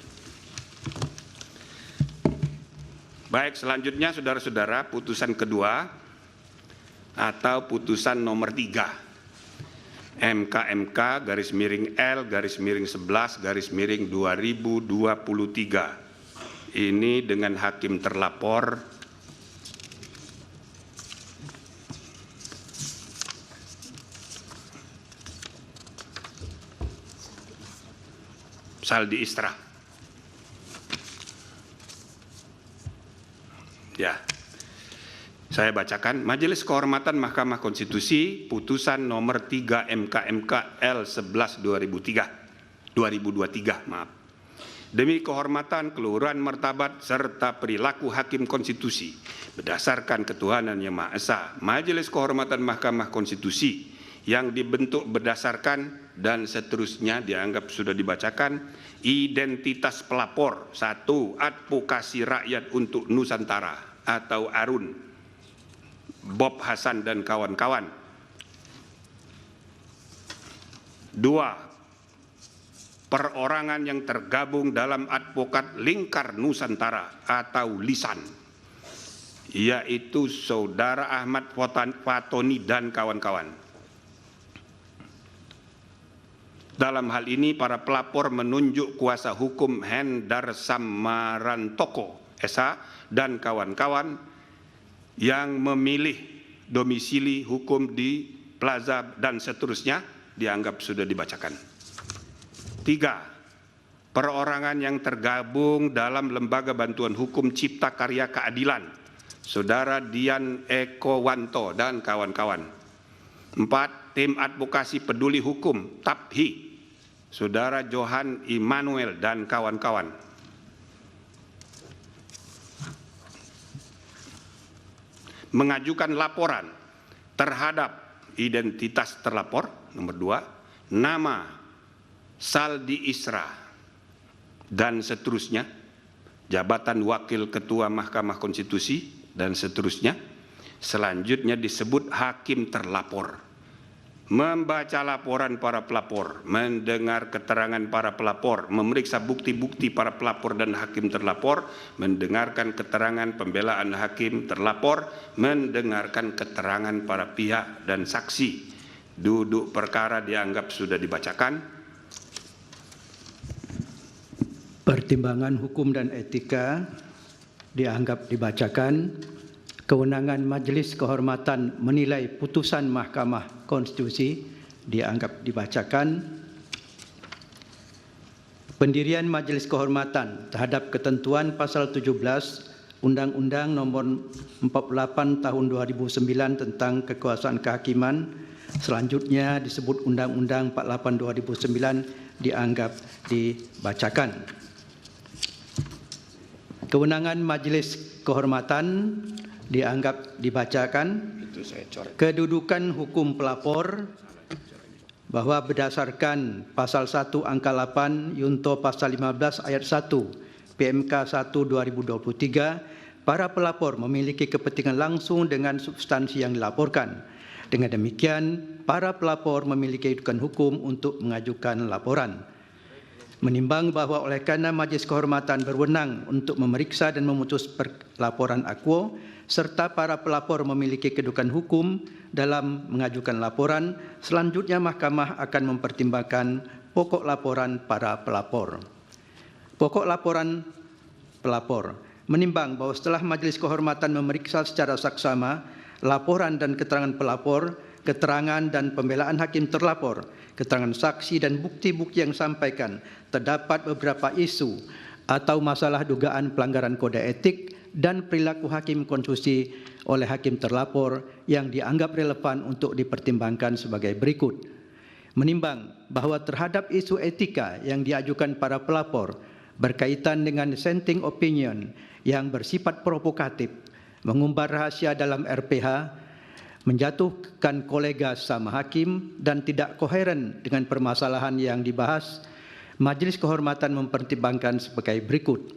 Baik, selanjutnya saudara-saudara, putusan kedua atau putusan nomor 3. MK garis miring L garis miring 11 garis miring 2023. Ini dengan hakim terlapor Saldi Isra. Ya. Saya bacakan, Majelis Kehormatan Mahkamah Konstitusi, putusan nomor 3 MK L 11 2023, Demi kehormatan, keluhuran, martabat, serta perilaku Hakim Konstitusi, berdasarkan ketuhanan Yang Maha Esa, Majelis Kehormatan Mahkamah Konstitusi yang dibentuk berdasarkan dan seterusnya dianggap sudah dibacakan, identitas pelapor, 1. Advokasi Rakyat untuk Nusantara atau ARUN, Bob Hasan dan kawan-kawan. 2. Perorangan yang tergabung dalam Advokat Lingkar Nusantara atau LISAN, yaitu Saudara Ahmad Fatoni dan kawan-kawan. Dalam hal ini, para pelapor menunjuk kuasa hukum Hendar Samarantoko, SH, dan kawan-kawan yang memilih domisili hukum di Plaza dan seterusnya dianggap sudah dibacakan. 3. Perorangan yang tergabung dalam Lembaga Bantuan Hukum Cipta Karya Keadilan, Saudara Dian Eko Wanto dan kawan-kawan. 4. Tim Advokasi Peduli Hukum TAPHI, Saudara Johan Immanuel dan kawan-kawan. Mengajukan laporan terhadap identitas terlapor, nomor 2, nama Saldi Isra dan seterusnya, jabatan Wakil Ketua Mahkamah Konstitusi dan seterusnya. Selanjutnya disebut hakim terlapor. Membaca laporan para pelapor, mendengar keterangan para pelapor, memeriksa bukti-bukti para pelapor dan hakim terlapor, mendengarkan keterangan pembelaan hakim terlapor, mendengarkan keterangan para pihak dan saksi. Duduk perkara dianggap sudah dibacakan. Pertimbangan hukum dan etika dianggap dibacakan. Kewenangan Majelis Kehormatan menilai putusan Mahkamah Konstitusi dianggap dibacakan. Pendirian Majelis Kehormatan terhadap ketentuan pasal 17 Undang-Undang Nomor 48 Tahun 2009 tentang Kekuasaan Kehakiman, selanjutnya disebut Undang-Undang 48 2009 dianggap dibacakan. Kewenangan Majelis Kehormatan dianggap dibacakan. Kedudukan hukum pelapor bahwa berdasarkan pasal 1 angka 8 Yunto pasal 15 ayat 1 PMK 1 2023, para pelapor memiliki kepentingan langsung dengan substansi yang dilaporkan. Dengan demikian, para pelapor memiliki kedudukan hukum untuk mengajukan laporan. Menimbang bahwa oleh karena Majelis Kehormatan berwenang untuk memeriksa dan memutus laporan akuo, serta para pelapor memiliki kedudukan hukum dalam mengajukan laporan, selanjutnya Mahkamah akan mempertimbangkan pokok laporan para pelapor. Pokok laporan pelapor menimbang bahwa setelah Majelis Kehormatan memeriksa secara saksama laporan dan keterangan pelapor, keterangan dan pembelaan hakim terlapor, keterangan saksi dan bukti-bukti yang disampaikan, terdapat beberapa isu atau masalah dugaan pelanggaran kode etik dan perilaku hakim konstitusi oleh hakim terlapor yang dianggap relevan untuk dipertimbangkan sebagai berikut. Menimbang bahwa terhadap isu etika yang diajukan para pelapor, berkaitan dengan dissenting opinion yang bersifat provokatif, mengumbar rahasia dalam RPH, menjatuhkan kolega sama hakim dan tidak koheren dengan permasalahan yang dibahas, Majelis Kehormatan mempertimbangkan sebagai berikut.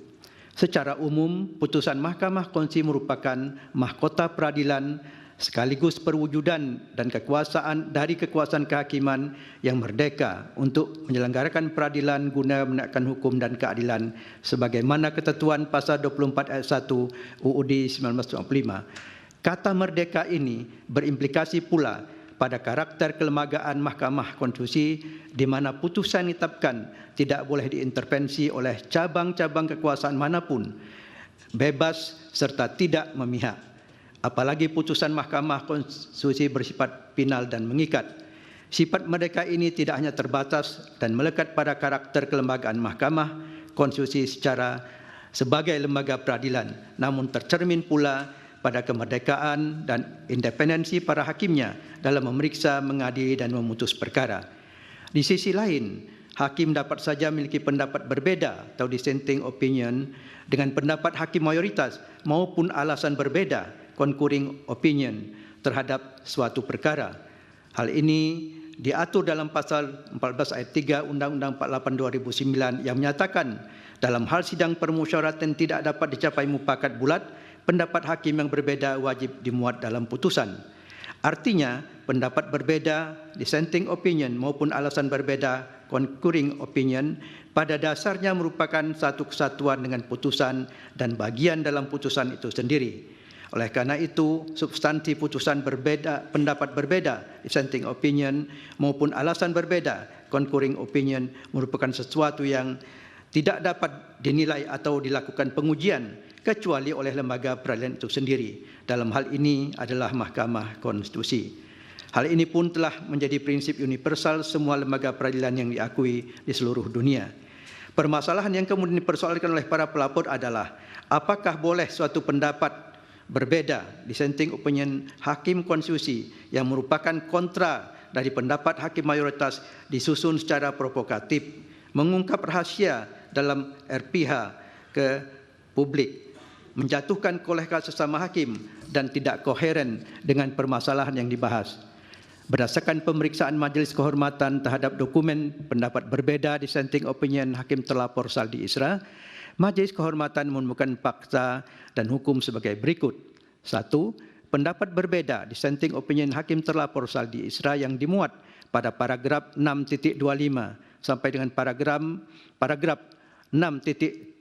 Secara umum, putusan Mahkamah Konstitusi merupakan mahkota peradilan sekaligus perwujudan dan kekuasaan dari kekuasaan kehakiman yang merdeka untuk menyelenggarakan peradilan guna menegakkan hukum dan keadilan sebagaimana ketentuan pasal 24 ayat 1 UUD 1995. Kata merdeka ini berimplikasi pula pada karakter kelembagaan Mahkamah Konstitusi di mana putusan ditetapkan tidak boleh diintervensi oleh cabang-cabang kekuasaan manapun, bebas serta tidak memihak. Apalagi putusan Mahkamah Konstitusi bersifat final dan mengikat. Sifat merdeka ini tidak hanya terbatas dan melekat pada karakter kelembagaan Mahkamah Konstitusi sebagai lembaga peradilan, namun tercermin pula pada kemerdekaan dan independensi para hakimnya dalam memeriksa, mengadili dan memutus perkara. Di sisi lain, hakim dapat saja memiliki pendapat berbeda atau dissenting opinion dengan pendapat hakim mayoritas maupun alasan berbeda, concurring opinion, terhadap suatu perkara. Hal ini diatur dalam pasal 14 ayat 3 Undang-Undang 48 2009 yang menyatakan dalam hal sidang permusyawaratan tidak dapat dicapai mufakat bulat, pendapat hakim yang berbeda wajib dimuat dalam putusan. Artinya, pendapat berbeda, dissenting opinion maupun alasan berbeda, concurring opinion, pada dasarnya merupakan satu kesatuan dengan putusan dan bagian dalam putusan itu sendiri. Oleh karena itu, substansi putusan berbeda, pendapat berbeda, dissenting opinion maupun alasan berbeda, concurring opinion, merupakan sesuatu yang tidak dapat dinilai atau dilakukan pengujian kecuali oleh lembaga peradilan itu sendiri. Dalam hal ini adalah Mahkamah Konstitusi. Hal ini pun telah menjadi prinsip universal semua lembaga peradilan yang diakui di seluruh dunia. Permasalahan yang kemudian dipersoalkan oleh para pelapor adalah apakah boleh suatu pendapat berbeda, dissenting opinion hakim konstitusi yang merupakan kontra dari pendapat hakim mayoritas disusun secara provokatif, mengungkap rahasia dalam RPH ke publik, menjatuhkan kolega sesama hakim dan tidak koheren dengan permasalahan yang dibahas. Berdasarkan pemeriksaan Majelis Kehormatan terhadap dokumen pendapat berbeda dissenting opinion hakim terlapor Saldi Isra, Majelis Kehormatan menemukan fakta dan hukum sebagai berikut. 1. Pendapat berbeda dissenting opinion hakim terlapor Saldi Isra yang dimuat pada paragraf 6.25 sampai dengan paragraf 6.72.2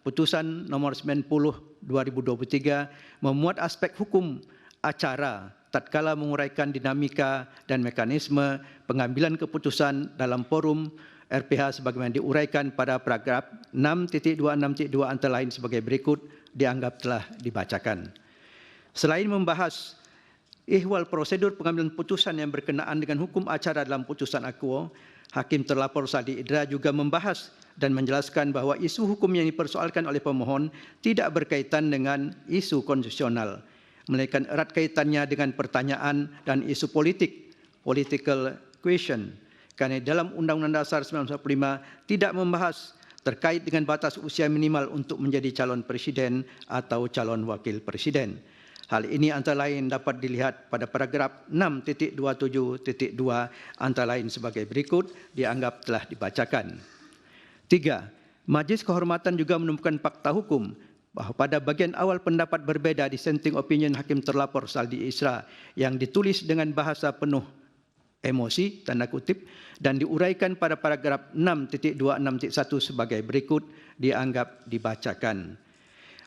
putusan nomor 90/2023 memuat aspek hukum acara tatkala menguraikan dinamika dan mekanisme pengambilan keputusan dalam forum RPH sebagaimana diuraikan pada paragraf 6.26.2 antara lain sebagai berikut dianggap telah dibacakan. Selain membahas ihwal prosedur pengambilan putusan yang berkenaan dengan hukum acara dalam putusan akuo, hakim terlapor Saldi Isra juga membahas dan menjelaskan bahwa isu hukum yang dipersoalkan oleh pemohon tidak berkaitan dengan isu konstitusional, melainkan erat kaitannya dengan pertanyaan dan isu politik, political question. Karena dalam Undang-Undang Dasar 1945 tidak membahas terkait dengan batas usia minimal untuk menjadi calon presiden atau calon wakil presiden. Hal ini antara lain dapat dilihat pada paragraf 6.27.2 antara lain sebagai berikut dianggap telah dibacakan. 3. Majelis Kehormatan juga menemukan fakta hukum bahwa pada bagian awal pendapat berbeda dissenting opinion hakim terlapor Saldi Isra yang ditulis dengan bahasa penuh emosi, tanda kutip, dan diuraikan pada paragraf 6.26.1 sebagai berikut dianggap dibacakan.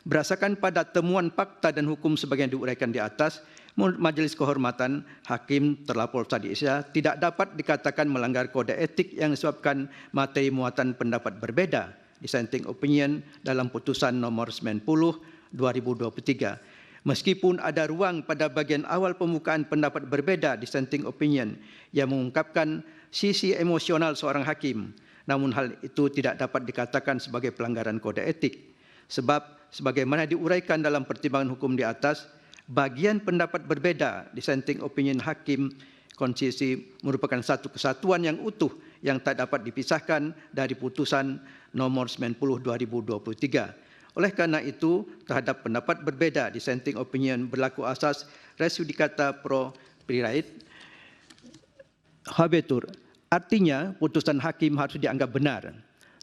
Berdasarkan pada temuan fakta dan hukum sebagaimana diuraikan di atas, menurut Majelis Kehormatan, hakim terlapor Saldi Isra tidak dapat dikatakan melanggar kode etik yang disebabkan materi muatan pendapat berbeda, dissenting opinion dalam putusan nomor 90/2023. Meskipun ada ruang pada bagian awal pembukaan pendapat berbeda dissenting opinion yang mengungkapkan sisi emosional seorang hakim, namun hal itu tidak dapat dikatakan sebagai pelanggaran kode etik. Sebab sebagaimana diuraikan dalam pertimbangan hukum di atas, bagian pendapat berbeda dissenting opinion hakim konstitusi merupakan satu kesatuan yang utuh yang tak dapat dipisahkan dari putusan nomor 90/2023. Oleh karena itu, terhadap pendapat berbeda dissenting opinion berlaku asas res judicata pro praerit habetur. Artinya, putusan hakim harus dianggap benar.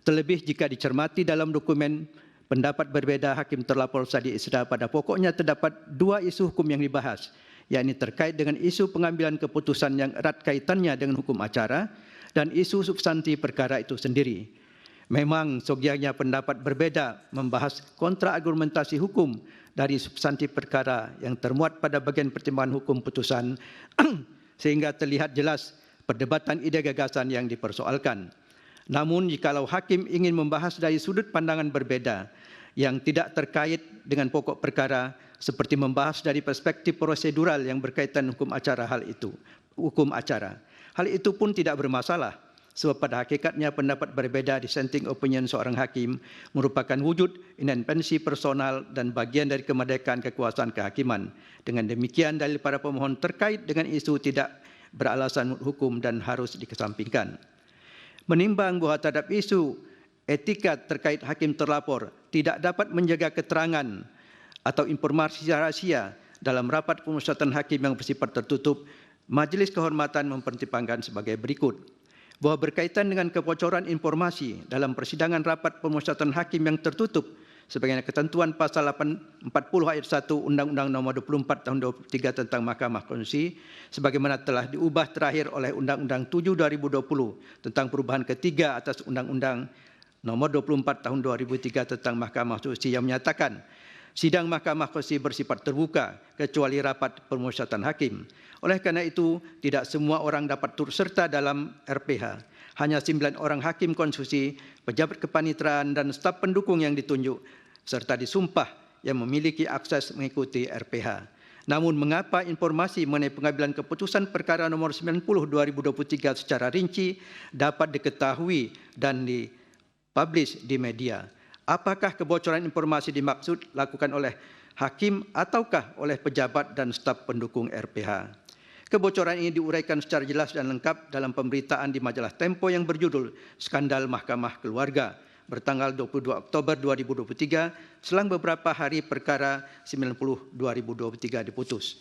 Terlebih jika dicermati dalam dokumen pendapat berbeda hakim terlapor Sadi Isra, pada pokoknya terdapat dua isu hukum yang dibahas, yakni terkait dengan isu pengambilan keputusan yang erat kaitannya dengan hukum acara dan isu substansi perkara itu sendiri. Memang seyogyanya pendapat berbeda membahas kontra-argumentasi hukum dari substansi perkara yang termuat pada bagian pertimbangan hukum putusan sehingga terlihat jelas perdebatan ide gagasan yang dipersoalkan. Namun jikalau hakim ingin membahas dari sudut pandangan berbeda yang tidak terkait dengan pokok perkara seperti membahas dari perspektif prosedural yang berkaitan hukum acara hal itu pun tidak bermasalah. Sebab pada hakikatnya pendapat berbeda dissenting opinion seorang hakim merupakan wujud independensi personal dan bagian dari kemerdekaan kekuasaan kehakiman. Dengan demikian dalil para pemohon terkait dengan isu tidak beralasan hukum dan harus dikesampingkan. Menimbang bahwa terhadap isu etika terkait hakim terlapor tidak dapat menjaga keterangan atau informasi rahasia dalam rapat pemusatan hakim yang bersifat tertutup, Majelis Kehormatan mempertimbangkan sebagai berikut. Bahwa berkaitan dengan kebocoran informasi dalam persidangan rapat pemusatan hakim yang tertutup sebagaimana ketentuan pasal 40 ayat 1 Undang-Undang Nomor 24 Tahun 2003 tentang Mahkamah Konstitusi sebagaimana telah diubah terakhir oleh Undang-Undang 7 2020 tentang perubahan ketiga atas Undang-Undang Nomor 24 Tahun 2003 tentang Mahkamah Konstitusi yang menyatakan sidang Mahkamah Konstitusi bersifat terbuka kecuali rapat pemusatan hakim. Oleh karena itu, tidak semua orang dapat turut serta dalam RPH. Hanya 9 orang hakim konstitusi, pejabat kepanitraan dan staf pendukung yang ditunjuk serta disumpah yang memiliki akses mengikuti RPH. Namun mengapa informasi mengenai pengambilan keputusan perkara nomor 90/2023 secara rinci dapat diketahui dan dipublish di media? Apakah kebocoran informasi dimaksud lakukan oleh hakim ataukah oleh pejabat dan staf pendukung RPH? Kebocoran ini diuraikan secara jelas dan lengkap dalam pemberitaan di majalah Tempo yang berjudul Skandal Mahkamah Keluarga bertanggal 22 Oktober 2023 selang beberapa hari perkara 90/2023 diputus.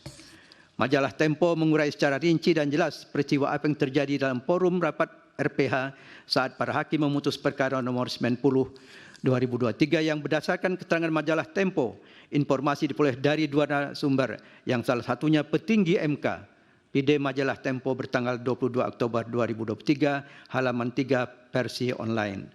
Majalah Tempo mengurai secara rinci dan jelas peristiwa apa yang terjadi dalam forum rapat RPH saat para hakim memutus perkara nomor 90/2023 yang berdasarkan keterangan majalah Tempo, informasi diperoleh dari dua sumber yang salah satunya petinggi MK. PD majalah Tempo bertanggal 22 Oktober 2023, halaman 3 versi online.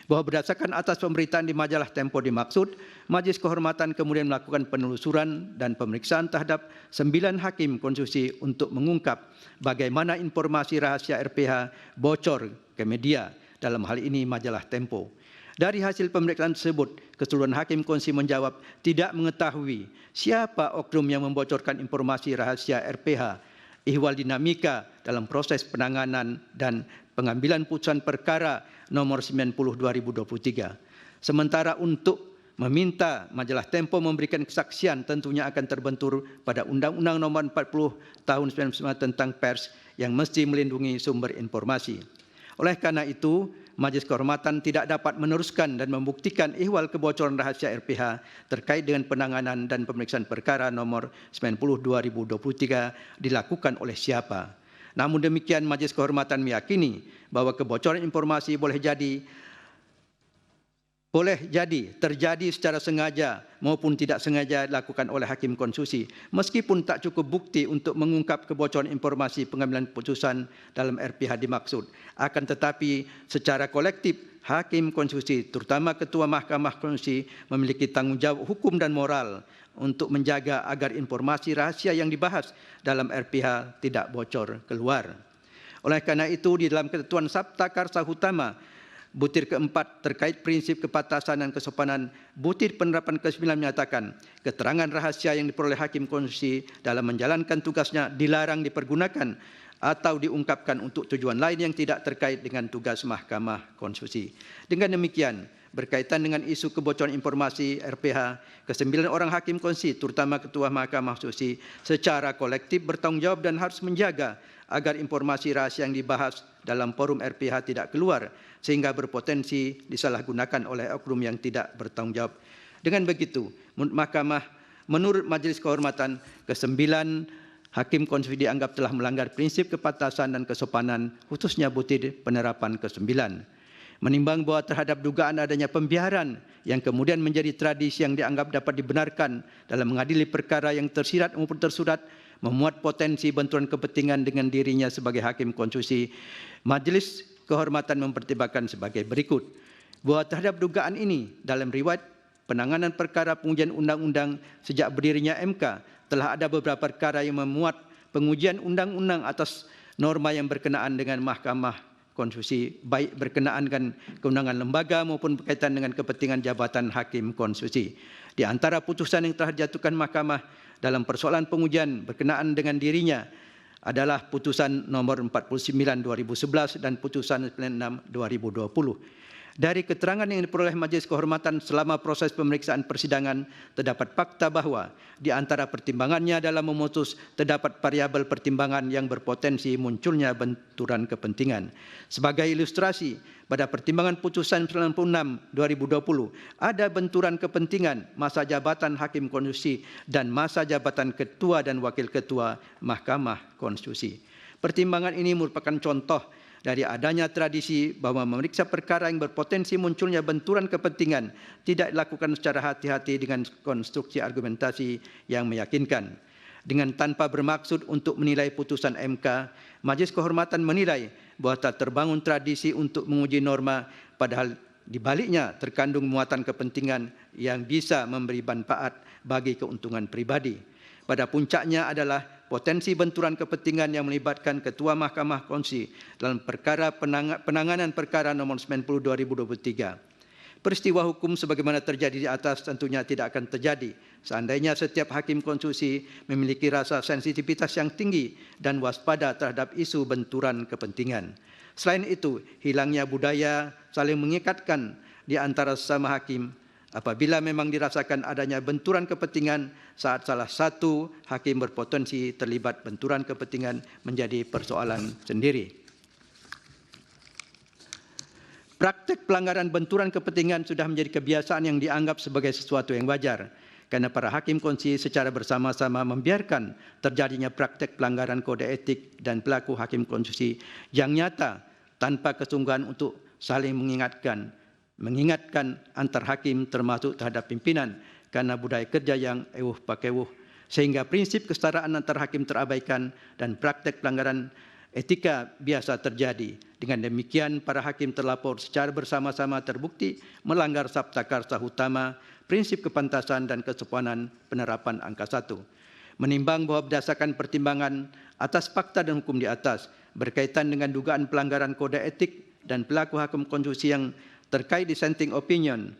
Bahwa berdasarkan atas pemberitaan di majalah Tempo dimaksud, Majelis Kehormatan kemudian melakukan penelusuran dan pemeriksaan terhadap 9 hakim konstitusi untuk mengungkap bagaimana informasi rahasia RPH bocor ke media, dalam hal ini majalah Tempo. Dari hasil pemeriksaan tersebut, keseluruhan hakim konstitusi menjawab tidak mengetahui siapa oknum yang membocorkan informasi rahasia RPH, ihwal dinamika dalam proses penanganan dan pengambilan putusan perkara nomor 90/2023. Sementara untuk meminta majalah Tempo memberikan kesaksian tentunya akan terbentur pada Undang-Undang Nomor 40 Tahun 1999 tentang pers yang mesti melindungi sumber informasi. Oleh karena itu, Majelis Kehormatan tidak dapat meneruskan dan membuktikan ihwal kebocoran rahasia RPH terkait dengan penanganan dan pemeriksaan perkara nomor 90/2023 dilakukan oleh siapa. Namun demikian, Majelis Kehormatan meyakini bahwa kebocoran informasi boleh jadi terjadi secara sengaja maupun tidak sengaja dilakukan oleh hakim konstitusi. Meskipun tak cukup bukti untuk mengungkap kebocoran informasi pengambilan putusan dalam RPH dimaksud. Akan tetapi secara kolektif hakim konstitusi, terutama Ketua Mahkamah Konstitusi, memiliki tanggung jawab hukum dan moral untuk menjaga agar informasi rahasia yang dibahas dalam RPH tidak bocor keluar. Oleh karena itu, di dalam ketentuan Sabta Karsa Utama butir keempat terkait prinsip kepatasan dan kesopanan, butir penerapan ke-9 menyatakan keterangan rahasia yang diperoleh hakim konstitusi dalam menjalankan tugasnya dilarang dipergunakan atau diungkapkan untuk tujuan lain yang tidak terkait dengan tugas Mahkamah Konstitusi. Dengan demikian, berkaitan dengan isu kebocoran informasi RPH, ke-9 orang hakim konstitusi, terutama Ketua Mahkamah Konstitusi, secara kolektif bertanggung jawab dan harus menjaga agar informasi rahasia yang dibahas dalam forum RPH tidak keluar, sehingga berpotensi disalahgunakan oleh oknum yang tidak bertanggung jawab. Dengan begitu, menurut Majelis Kehormatan, ke-9 hakim konstitusi dianggap telah melanggar prinsip kepantasan dan kesopanan, khususnya butir penerapan ke-9. Menimbang bahwa terhadap dugaan adanya pembiaran yang kemudian menjadi tradisi yang dianggap dapat dibenarkan dalam mengadili perkara yang tersirat maupun tersurat, memuat potensi benturan kepentingan dengan dirinya sebagai hakim konstitusi, Majelis Kehormatan mempertimbangkan sebagai berikut. Bahwa terhadap dugaan ini, dalam riwayat penanganan perkara pengujian undang-undang sejak berdirinya MK, telah ada beberapa perkara yang memuat pengujian undang-undang atas norma yang berkenaan dengan Mahkamah Konstitusi, baik berkenaan dengan kewenangan lembaga maupun berkaitan dengan kepentingan jabatan hakim konstitusi. Di antara putusan yang telah dijatuhkan Mahkamah dalam persoalan pengujian berkenaan dengan dirinya adalah putusan nomor 49/2011 dan putusan 96/2020. Dari keterangan yang diperoleh Majelis Kehormatan selama proses pemeriksaan persidangan, terdapat fakta bahwa di antara pertimbangannya dalam memutus terdapat variabel pertimbangan yang berpotensi munculnya benturan kepentingan. Sebagai ilustrasi, pada pertimbangan putusan 96/2020 ada benturan kepentingan masa jabatan hakim konstitusi dan masa jabatan ketua dan wakil ketua Mahkamah Konstitusi. Pertimbangan ini merupakan contoh dari adanya tradisi bahwa memeriksa perkara yang berpotensi munculnya benturan kepentingan tidak dilakukan secara hati-hati dengan konstruksi argumentasi yang meyakinkan. Dengan tanpa bermaksud untuk menilai putusan MK, Majelis Kehormatan menilai bahwa tak terbangun tradisi untuk menguji norma, padahal di baliknya terkandung muatan kepentingan yang bisa memberi manfaat bagi keuntungan pribadi. Pada puncaknya adalah potensi benturan kepentingan yang melibatkan Ketua Mahkamah Konstitusi dalam perkara penanganan perkara nomor 90/2023. Peristiwa hukum sebagaimana terjadi di atas tentunya tidak akan terjadi seandainya setiap hakim konstitusi memiliki rasa sensitivitas yang tinggi dan waspada terhadap isu benturan kepentingan. Selain itu, hilangnya budaya saling mengikatkan di antara sesama hakim apabila memang dirasakan adanya benturan kepentingan saat salah satu hakim berpotensi terlibat benturan kepentingan menjadi persoalan sendiri. Praktek pelanggaran benturan kepentingan sudah menjadi kebiasaan yang dianggap sebagai sesuatu yang wajar, karena para hakim konstitusi secara bersama-sama membiarkan terjadinya praktek pelanggaran kode etik dan pelaku hakim konstitusi yang nyata tanpa kesungguhan untuk saling mengingatkan antar hakim termasuk terhadap pimpinan karena budaya kerja yang ewuh pakewuh, sehingga prinsip kesetaraan antar hakim terabaikan dan praktek pelanggaran etika biasa terjadi. Dengan demikian, para hakim terlapor secara bersama-sama terbukti melanggar sabta karsa utama, prinsip kepantasan dan kesopanan penerapan angka 1. Menimbang bahwa berdasarkan pertimbangan atas fakta dan hukum di atas, berkaitan dengan dugaan pelanggaran kode etik dan pelaku hakim konstitusi yang terkait dissenting opinion,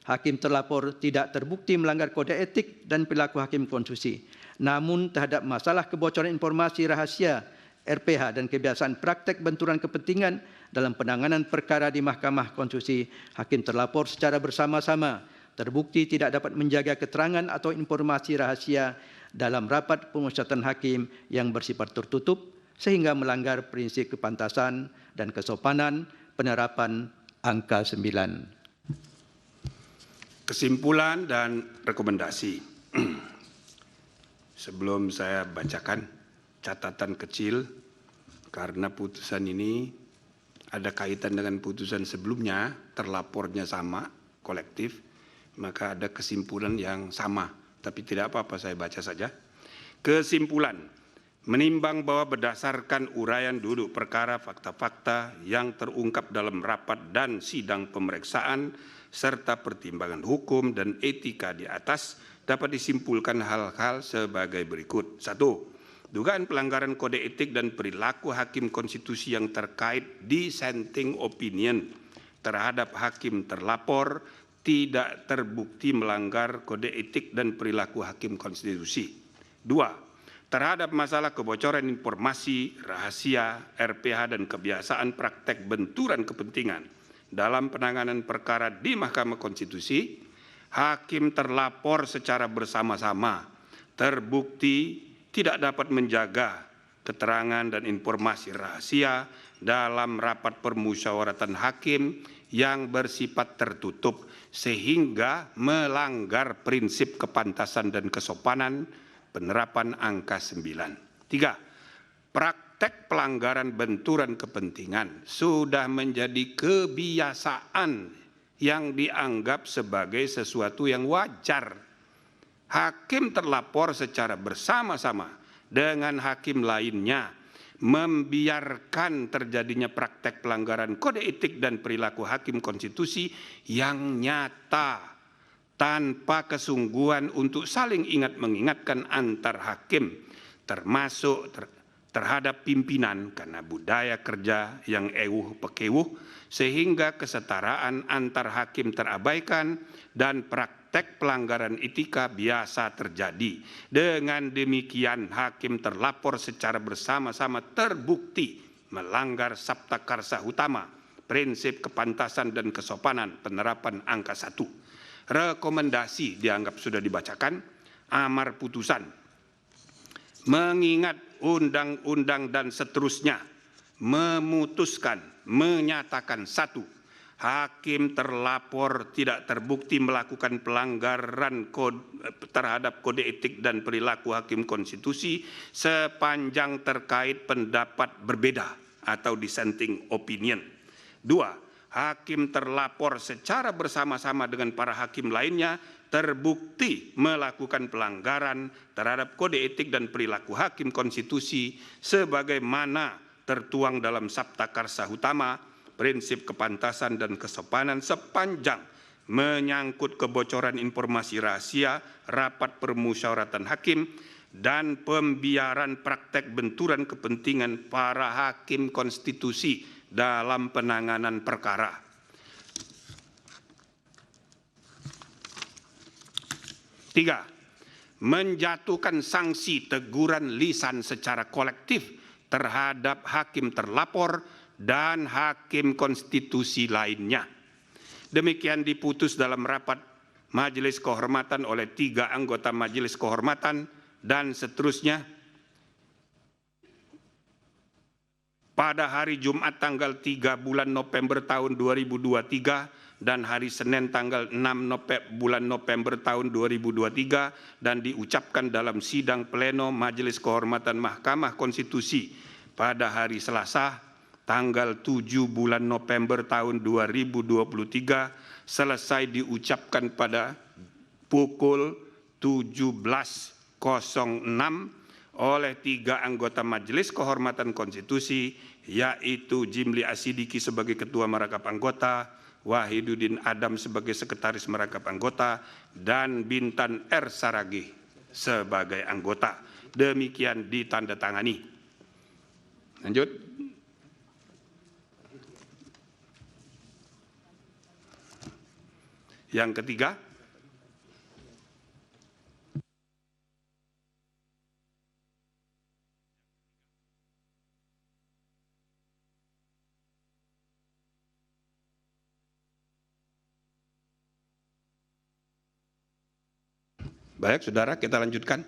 hakim terlapor tidak terbukti melanggar kode etik dan perilaku hakim konstitusi. Namun terhadap masalah kebocoran informasi rahasia RPH dan kebiasaan praktek benturan kepentingan dalam penanganan perkara di Mahkamah Konstitusi, hakim terlapor secara bersama-sama terbukti tidak dapat menjaga keterangan atau informasi rahasia dalam rapat pemusyawaratan hakim yang bersifat tertutup sehingga melanggar prinsip kepantasan dan kesopanan penerapan angka 9. Kesimpulan dan rekomendasi. Sebelum saya bacakan catatan kecil, karena putusan ini ada kaitan dengan putusan sebelumnya, terlapornya sama, kolektif, maka ada kesimpulan yang sama. Tapi tidak apa-apa, saya baca saja. Kesimpulan, menimbang bahwa berdasarkan uraian duduk perkara fakta-fakta yang terungkap dalam rapat dan sidang pemeriksaan, serta pertimbangan hukum dan etika di atas, dapat disimpulkan hal-hal sebagai berikut. 1. Dugaan pelanggaran kode etik dan perilaku hakim konstitusi yang terkait dissenting opinion terhadap hakim terlapor tidak terbukti melanggar kode etik dan perilaku hakim konstitusi. 2. terhadap masalah kebocoran informasi, rahasia, RPH, dan kebiasaan praktek benturan kepentingan dalam penanganan perkara di Mahkamah Konstitusi, hakim terlapor secara bersama-sama terbukti tidak dapat menjaga keterangan dan informasi rahasia dalam rapat permusyawaratan hakim yang bersifat tertutup sehingga melanggar prinsip kepantasan dan kesopanan penerapan angka 9. 3. Praktek pelanggaran benturan kepentingan sudah menjadi kebiasaan yang dianggap sebagai sesuatu yang wajar. Hakim terlapor secara bersama-sama dengan hakim lainnya membiarkan terjadinya praktek pelanggaran kode etik dan perilaku hakim konstitusi yang nyata tanpa kesungguhan untuk saling ingat mengingatkan antar hakim, termasuk terhadap pimpinan karena budaya kerja yang ewuh pekewuh, sehingga kesetaraan antar hakim terabaikan dan praktek pelanggaran etika biasa terjadi. Dengan demikian hakim terlapor secara bersama-sama terbukti melanggar Sabta Karsa Utama, prinsip kepantasan dan kesopanan penerapan angka 1. Rekomendasi dianggap sudah dibacakan. Amar putusan mengingat undang-undang dan seterusnya memutuskan, menyatakan 1. Hakim terlapor tidak terbukti melakukan pelanggaran terhadap kode etik dan perilaku hakim konstitusi sepanjang terkait pendapat berbeda atau dissenting opinion. 2. Hakim terlapor secara bersama-sama dengan para hakim lainnya terbukti melakukan pelanggaran terhadap kode etik dan perilaku hakim konstitusi sebagaimana tertuang dalam Sabta Karsa Utama, prinsip kepantasan dan kesopanan sepanjang menyangkut kebocoran informasi rahasia, rapat permusyawaratan hakim, dan pembiaran praktek benturan kepentingan para hakim konstitusi dalam penanganan perkara. 3. Menjatuhkan sanksi teguran lisan secara kolektif terhadap hakim terlapor dan hakim konstitusi lainnya. Demikian diputus dalam rapat Majelis Kehormatan oleh 3 anggota Majelis Kehormatan dan seterusnya pada hari Jumat tanggal 3 bulan November tahun 2023 dan hari Senin tanggal 6 bulan November tahun 2023 dan diucapkan dalam sidang pleno Majelis Kehormatan Mahkamah Konstitusi pada hari Selasa tanggal 7 bulan November tahun 2023 selesai diucapkan pada pukul 17.06 oleh 3 anggota Majelis Kehormatan Konstitusi, yaitu Jimli Asidiki sebagai Ketua Merangkap Anggota, Wahiduddin Adam sebagai Sekretaris Merangkap Anggota, dan Bintan R. Saragih sebagai anggota. Demikian ditandatangani. Lanjut. Yang ketiga, baik, saudara, kita lanjutkan.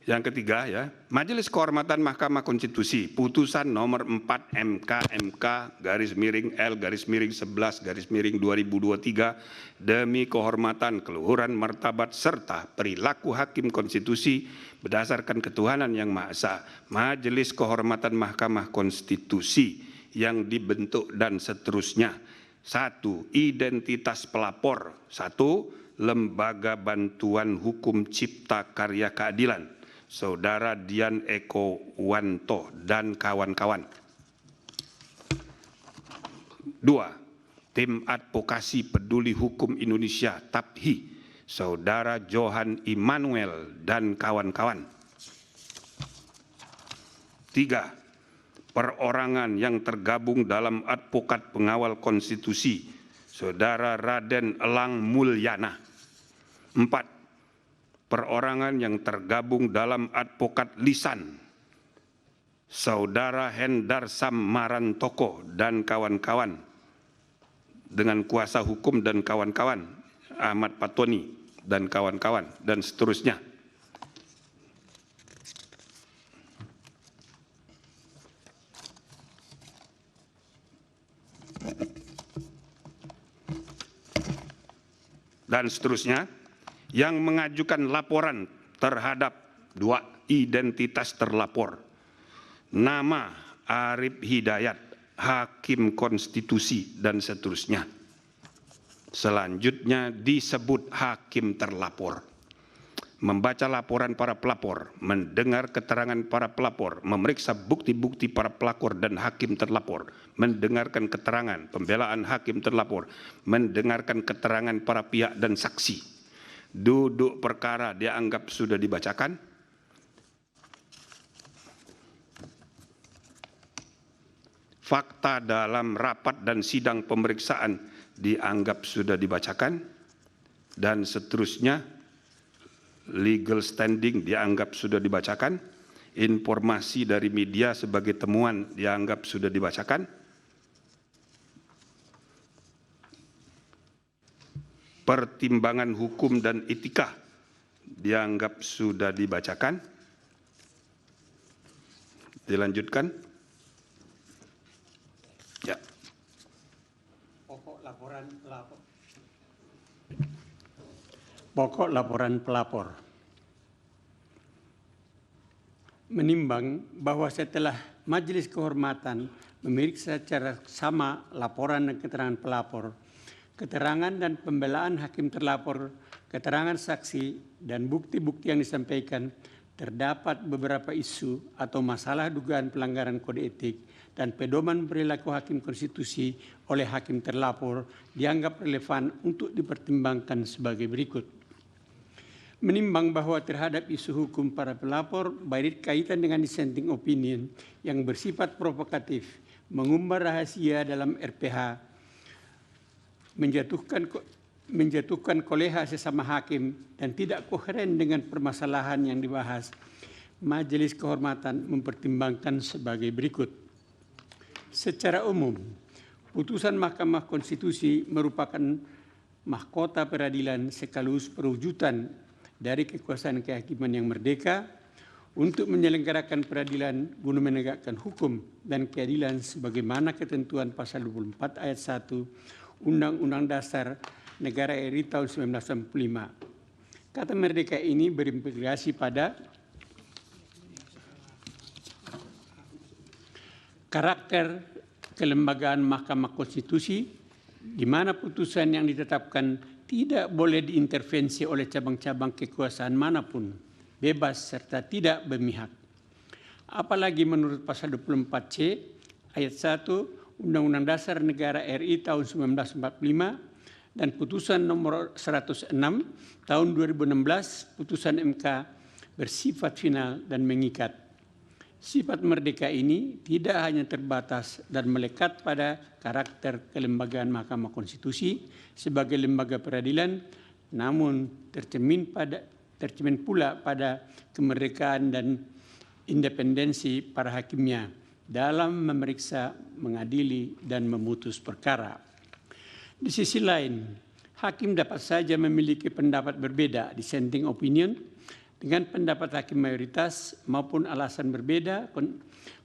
Yang ketiga, ya, Majelis Kehormatan Mahkamah Konstitusi, putusan nomor 4 MK/L-11/2023 demi kehormatan, keluhuran, martabat serta perilaku hakim konstitusi berdasarkan ketuhanan yang Maha Esa. Majelis Kehormatan Mahkamah Konstitusi yang dibentuk dan seterusnya. 1. Identitas pelapor. 1. Lembaga Bantuan Hukum Cipta Karya Keadilan, Saudara Dian Eko Wanto dan kawan-kawan. 2. Tim Advokasi Peduli Hukum Indonesia TAPHI, Saudara Johan Immanuel dan kawan-kawan. 3. Perorangan yang tergabung dalam Advokat Pengawal Konstitusi, Saudara Raden Elang Mulyana. 4. Perorangan yang tergabung dalam advokat lisan, Saudara Hendar Sam Marantoko dan kawan-kawan, dengan kuasa hukum dan kawan-kawan, Ahmad Patoni dan kawan-kawan, dan seterusnya. Dan seterusnya, yang mengajukan laporan terhadap 2 identitas terlapor, nama Arif Hidayat, Hakim Konstitusi, dan seterusnya. Selanjutnya disebut hakim terlapor. Membaca laporan para pelapor, mendengar keterangan para pelapor, memeriksa bukti-bukti para pelapor dan hakim terlapor, mendengarkan keterangan pembelaan hakim terlapor, mendengarkan keterangan para pihak dan saksi. Duduk perkara dianggap sudah dibacakan. Fakta dalam rapat dan sidang pemeriksaan dianggap sudah dibacakan, dan seterusnya. Legal standing dianggap sudah dibacakan, informasi dari media sebagai temuan dianggap sudah dibacakan, pertimbangan hukum dan etika dianggap sudah dibacakan. Dilanjutkan. Ya. Pokok laporan pelapor. Menimbang bahwa setelah Majelis Kehormatan memeriksa secara sama laporan dan keterangan pelapor, keterangan dan pembelaan hakim terlapor, keterangan saksi, dan bukti-bukti yang disampaikan, terdapat beberapa isu atau masalah dugaan pelanggaran kode etik dan pedoman perilaku hakim konstitusi oleh hakim terlapor dianggap relevan untuk dipertimbangkan sebagai berikut. Menimbang bahwa terhadap isu hukum para pelapor baik kaitan dengan dissenting opinion yang bersifat provokatif, mengumbar rahasia dalam RPH, menjatuhkan koleha sesama hakim dan tidak koheren dengan permasalahan yang dibahas, Majelis Kehormatan mempertimbangkan sebagai berikut. Secara umum, putusan Mahkamah Konstitusi merupakan mahkota peradilan sekaligus perwujudan dari kekuasaan kehakiman yang merdeka untuk menyelenggarakan peradilan guna menegakkan hukum dan keadilan sebagaimana ketentuan pasal 24 ayat 1 Undang-Undang Dasar Negara RI tahun 1945. Kata merdeka ini berimplikasi pada karakter kelembagaan Mahkamah Konstitusi, di mana putusan yang ditetapkan tidak boleh diintervensi oleh cabang-cabang kekuasaan manapun, bebas serta tidak berpihak. Apalagi menurut pasal 24C ayat 1 Undang-Undang Dasar Negara RI tahun 1945 dan putusan nomor 106 tahun 2016 putusan MK bersifat final dan mengikat. Sifat merdeka ini tidak hanya terbatas dan melekat pada karakter kelembagaan Mahkamah Konstitusi sebagai lembaga peradilan, namun tercermin pula pada kemerdekaan dan independensi para hakimnya dalam memeriksa, mengadili, dan memutus perkara. Di sisi lain, hakim dapat saja memiliki pendapat berbeda, dissenting opinion, dengan pendapat hakim mayoritas maupun alasan berbeda,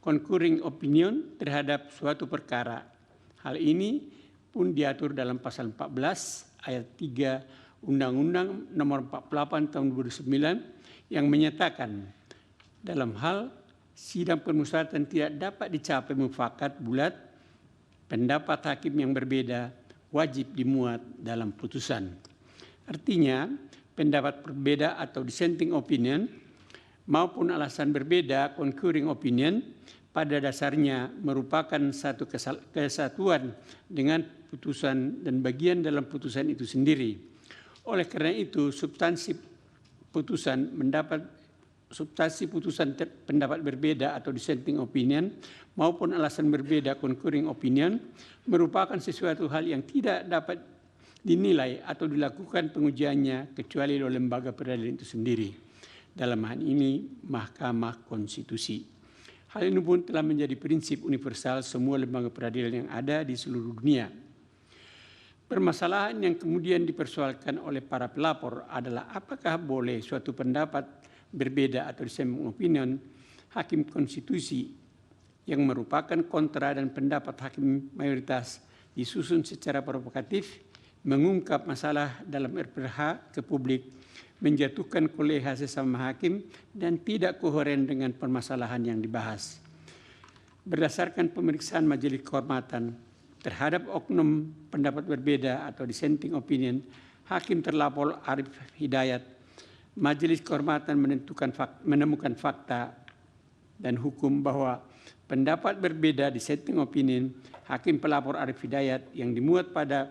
concurring opinion terhadap suatu perkara. Hal ini pun diatur dalam pasal 14 ayat 3 Undang-Undang nomor 48 tahun 2009 yang menyatakan dalam hal sidang permusyawaratan tidak dapat dicapai mufakat bulat, pendapat hakim yang berbeda wajib dimuat dalam putusan. Artinya, pendapat berbeda atau dissenting opinion maupun alasan berbeda concurring opinion pada dasarnya merupakan satu kesatuan dengan putusan dan bagian dalam putusan itu sendiri. Oleh karena itu, substansi putusan pendapat berbeda atau dissenting opinion maupun alasan berbeda concurring opinion merupakan sesuatu hal yang tidak dapat dinilai atau dilakukan pengujiannya kecuali oleh lembaga peradilan itu sendiri. Dalam hal ini Mahkamah Konstitusi. Hal ini pun telah menjadi prinsip universal semua lembaga peradilan yang ada di seluruh dunia. Permasalahan yang kemudian dipersoalkan oleh para pelapor adalah apakah boleh suatu pendapat berbeda atau dissenting opinion hakim konstitusi yang merupakan kontra dan pendapat hakim mayoritas disusun secara provokatif, mengungkap masalah dalam RPH ke publik, menjatuhkan koleha sesama hakim, dan tidak koheren dengan permasalahan yang dibahas. Berdasarkan pemeriksaan Majelis Kehormatan terhadap oknum pendapat berbeda atau dissenting opinion, Hakim terlapor Arif Hidayat, Majelis Kehormatan menemukan fakta dan hukum bahwa pendapat berbeda dissenting opinion Hakim pelapor Arif Hidayat yang dimuat pada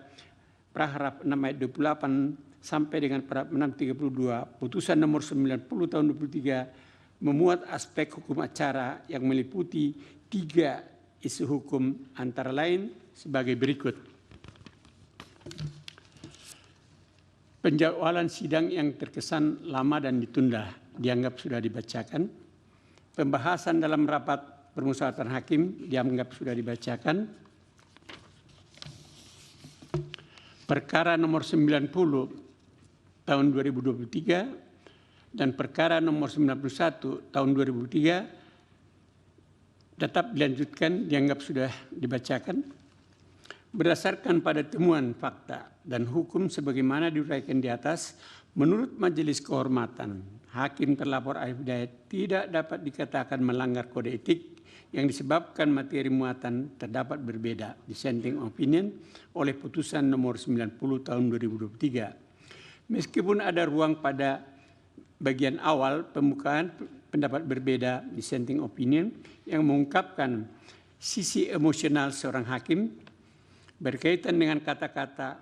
paragraf 6 ayat 28 sampai dengan paragraf 632 putusan nomor 90 tahun 23 memuat aspek hukum acara yang meliputi 3 isu hukum antara lain sebagai berikut. Penjadwalan sidang yang terkesan lama dan ditunda dianggap sudah dibacakan. Pembahasan dalam rapat permusyawaratan hakim dianggap sudah dibacakan. Perkara nomor 90 tahun 2023 dan perkara nomor 91 tahun 2003 tetap dilanjutkan dianggap sudah dibacakan. Berdasarkan pada temuan fakta dan hukum sebagaimana diuraikan di atas, menurut Majelis Kehormatan, Hakim terlapor Arif Hidayat tidak dapat dikatakan melanggar kode etik yang disebabkan materi muatan terdapat berbeda dissenting opinion oleh putusan nomor 90 tahun 2023. Meskipun ada ruang pada bagian awal pembukaan pendapat berbeda dissenting opinion yang mengungkapkan sisi emosional seorang hakim berkaitan dengan kata-kata